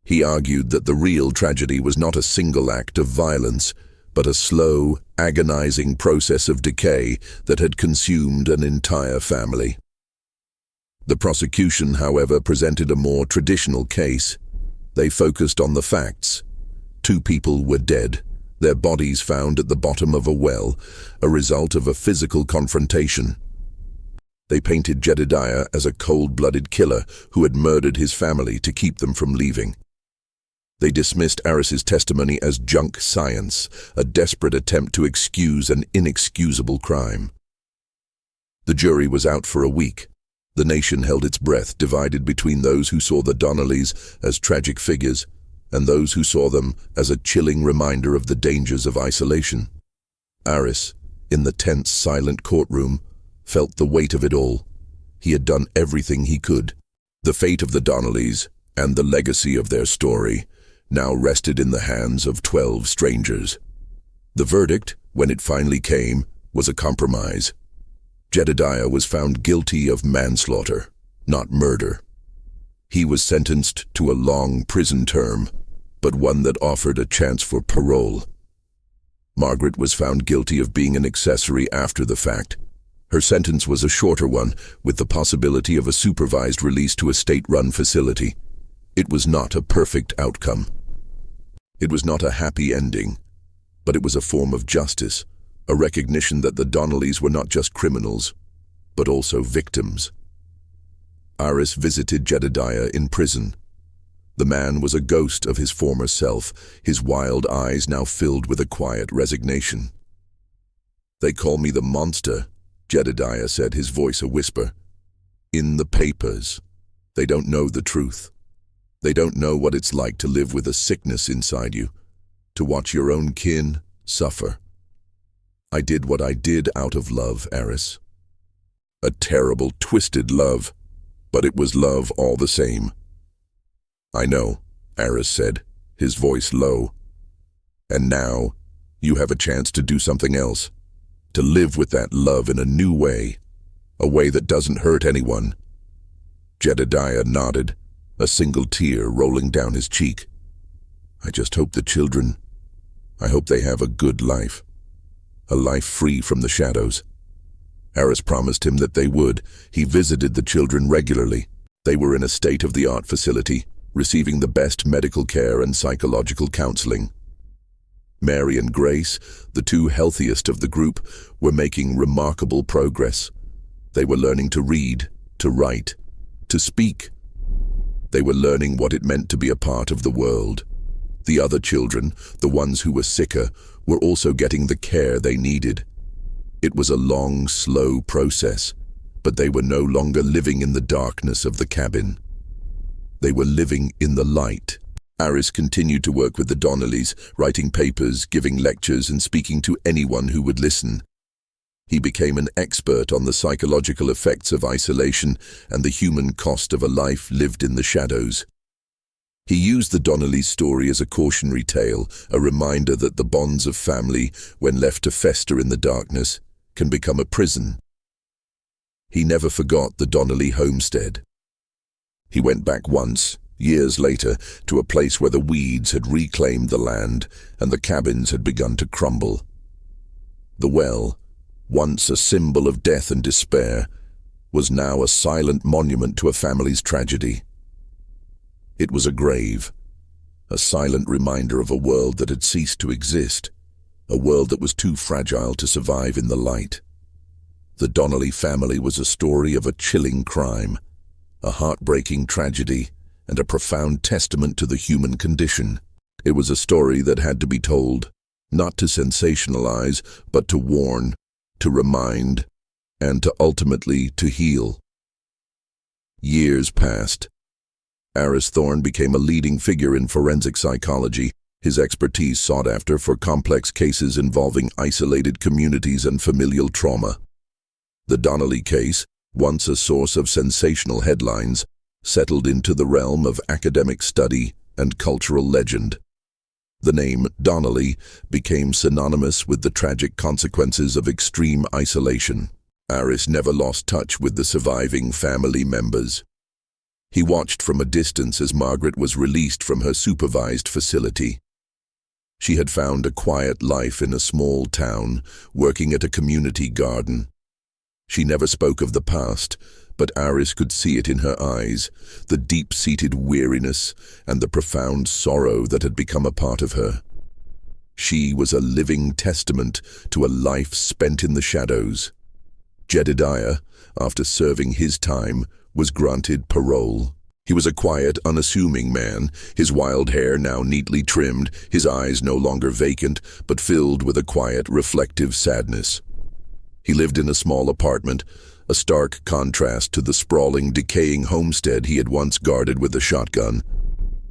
He argued that the real tragedy was not a single act of violence, but a slow, agonizing process of decay that had consumed an entire family. The prosecution, however, presented a more traditional case. They focused on the facts. 2 people were dead, their bodies found at the bottom of a well, a result of a physical confrontation. They painted Jedediah as a cold-blooded killer who had murdered his family to keep them from leaving. They dismissed Aris's testimony as junk science, a desperate attempt to excuse an inexcusable crime. The jury was out for a week. The nation held its breath, divided between those who saw the Donnellys as tragic figures and those who saw them as a chilling reminder of the dangers of isolation. Aris, in the tense, silent courtroom, felt the weight of it all. He had done everything he could. The fate of the Donnellys, and the legacy of their story, now rested in the hands of 12 strangers. The verdict, when it finally came, was a compromise. Jedediah was found guilty of manslaughter, not murder. He was sentenced to a long prison term, but one that offered a chance for parole. Margaret was found guilty of being an accessory after the fact. Her sentence was a shorter one, with the possibility of a supervised release to a state-run facility. It was not a perfect outcome. It was not a happy ending, but it was a form of justice, a recognition that the Donnellys were not just criminals, but also victims. Aris visited Jedediah in prison. The man was a ghost of his former self, his wild eyes now filled with a quiet resignation. "They call me the monster," Jedediah said, his voice a whisper. "In the papers. They don't know the truth. They don't know what it's like to live with a sickness inside you, to watch your own kin suffer. I did what I did out of love, Aris. A terrible, twisted love, but it was love all the same." "I know," Aris said, his voice low. "And now, you have a chance to do something else, to live with that love in a new way, a way that doesn't hurt anyone." Jedediah nodded, a single tear rolling down his cheek. I just hope I hope they have a good life. A life free from the shadows. Aris promised him that they would. He visited the children regularly. They were in a state-of-the-art facility, receiving the best medical care and psychological counseling. Mary and Grace, the two healthiest of the group, were making remarkable progress. They were learning to read, to write, to speak. They were learning what it meant to be a part of the world. The other children, the ones who were sicker, were also getting the care they needed. It was a long, slow process, but they were no longer living in the darkness of the cabin. They were living in the light. Aris continued to work with the Donnellys, writing papers, giving lectures, and speaking to anyone who would listen. He became an expert on the psychological effects of isolation and the human cost of a life lived in the shadows. He used the Donnelly's story as a cautionary tale, a reminder that the bonds of family, when left to fester in the darkness, can become a prison. He never forgot the Donnelly homestead. He went back once, years later, to a place where the weeds had reclaimed the land and the cabins had begun to crumble. The well, once a symbol of death and despair, was now a silent monument to a family's tragedy. It was a grave, a silent reminder of a world that had ceased to exist, a world that was too fragile to survive in the light. The Donnelly family was a story of a chilling crime, a heartbreaking tragedy, and a profound testament to the human condition. It was a story that had to be told, not to sensationalize, but to warn, to remind, and to ultimately to heal. Years passed. Aris Thorne became a leading figure in forensic psychology, his expertise sought after for complex cases involving isolated communities and familial trauma. The Donnelly case, once a source of sensational headlines, settled into the realm of academic study and cultural legend. The name Donnelly became synonymous with the tragic consequences of extreme isolation. Aris never lost touch with the surviving family members. He watched from a distance as Margaret was released from her supervised facility. She had found a quiet life in a small town, working at a community garden. She never spoke of the past, but Aris could see it in her eyes, the deep-seated weariness and the profound sorrow that had become a part of her. She was a living testament to a life spent in the shadows. Jedediah, after serving his time, was granted parole. He was a quiet, unassuming man, his wild hair now neatly trimmed, his eyes no longer vacant, but filled with a quiet, reflective sadness. He lived in a small apartment, a stark contrast to the sprawling, decaying homestead he had once guarded with a shotgun.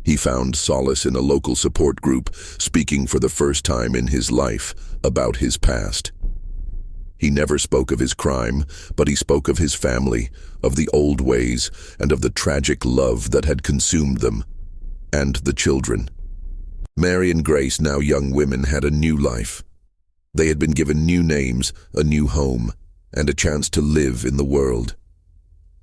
He found solace in a local support group, speaking for the first time in his life about his past. He never spoke of his crime, but he spoke of his family, of the old ways, and of the tragic love that had consumed them, and the children. Mary and Grace, now young women, had a new life. They had been given new names, a new home, and a chance to live in the world.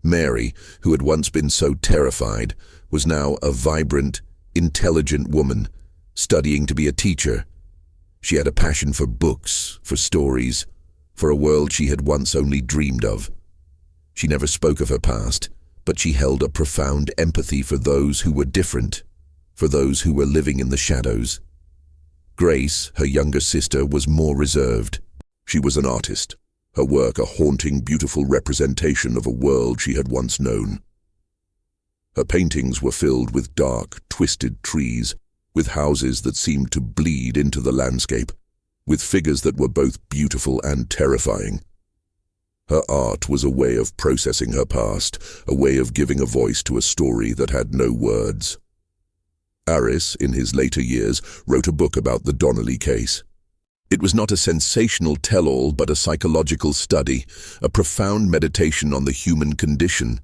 Mary, who had once been so terrified, was now a vibrant, intelligent woman, studying to be a teacher. She had a passion for books, for stories, for a world she had once only dreamed of. She never spoke of her past, but she held a profound empathy for those who were different, for those who were living in the shadows. Grace, her younger sister, was more reserved. She was an artist, her work a haunting, beautiful representation of a world she had once known. Her paintings were filled with dark, twisted trees, with houses that seemed to bleed into the landscape, with figures that were both beautiful and terrifying. Her art was a way of processing her past, a way of giving a voice to a story that had no words. Aris, in his later years, wrote a book about the Donnelly case. It was not a sensational tell-all, but a psychological study, a profound meditation on the human condition.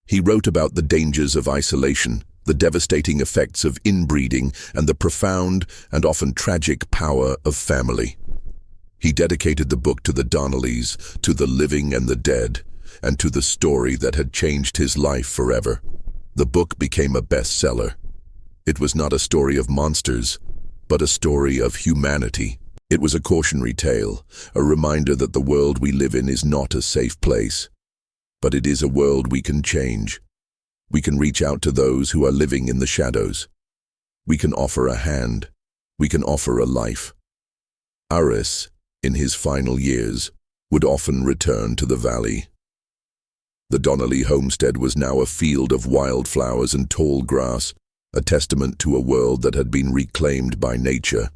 He wrote about the dangers of isolation, the devastating effects of inbreeding, and the profound and often tragic power of family. He dedicated the book to the Donnellys, to the living and the dead, and to the story that had changed his life forever. The book became a bestseller. It was not a story of monsters, but a story of humanity. It was a cautionary tale, a reminder that the world we live in is not a safe place. But it is a world we can change. We can reach out to those who are living in the shadows. We can offer a hand. We can offer a life. Aris, in his final years, would often return to the valley. The Donnelly homestead was now a field of wildflowers and tall grass, a testament to a world that had been reclaimed by nature.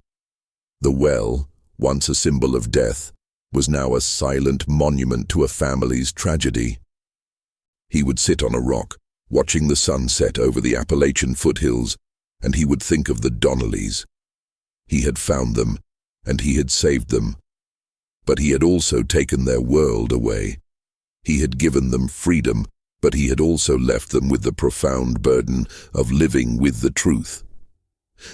The well, once a symbol of death, was now a silent monument to a family's tragedy. He would sit on a rock, watching the sun set over the Appalachian foothills, and he would think of the Donnellys. He had found them, and he had saved them. But he had also taken their world away. He had given them freedom, but he had also left them with the profound burden of living with the truth.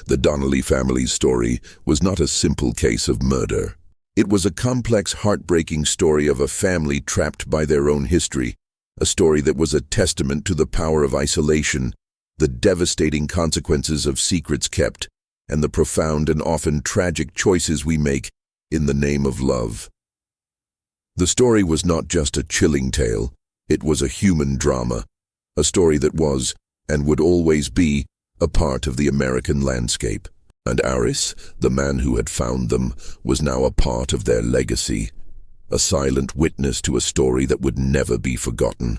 The Donnelly family's story was not a simple case of murder. It was a complex, heartbreaking story of a family trapped by their own history, a story that was a testament to the power of isolation, the devastating consequences of secrets kept, and the profound and often tragic choices we make in the name of love. The story was not just a chilling tale, it was a human drama, a story that was, and would always be, a part of the American landscape. And Aris, the man who had found them, was now a part of their legacy, a silent witness to a story that would never be forgotten.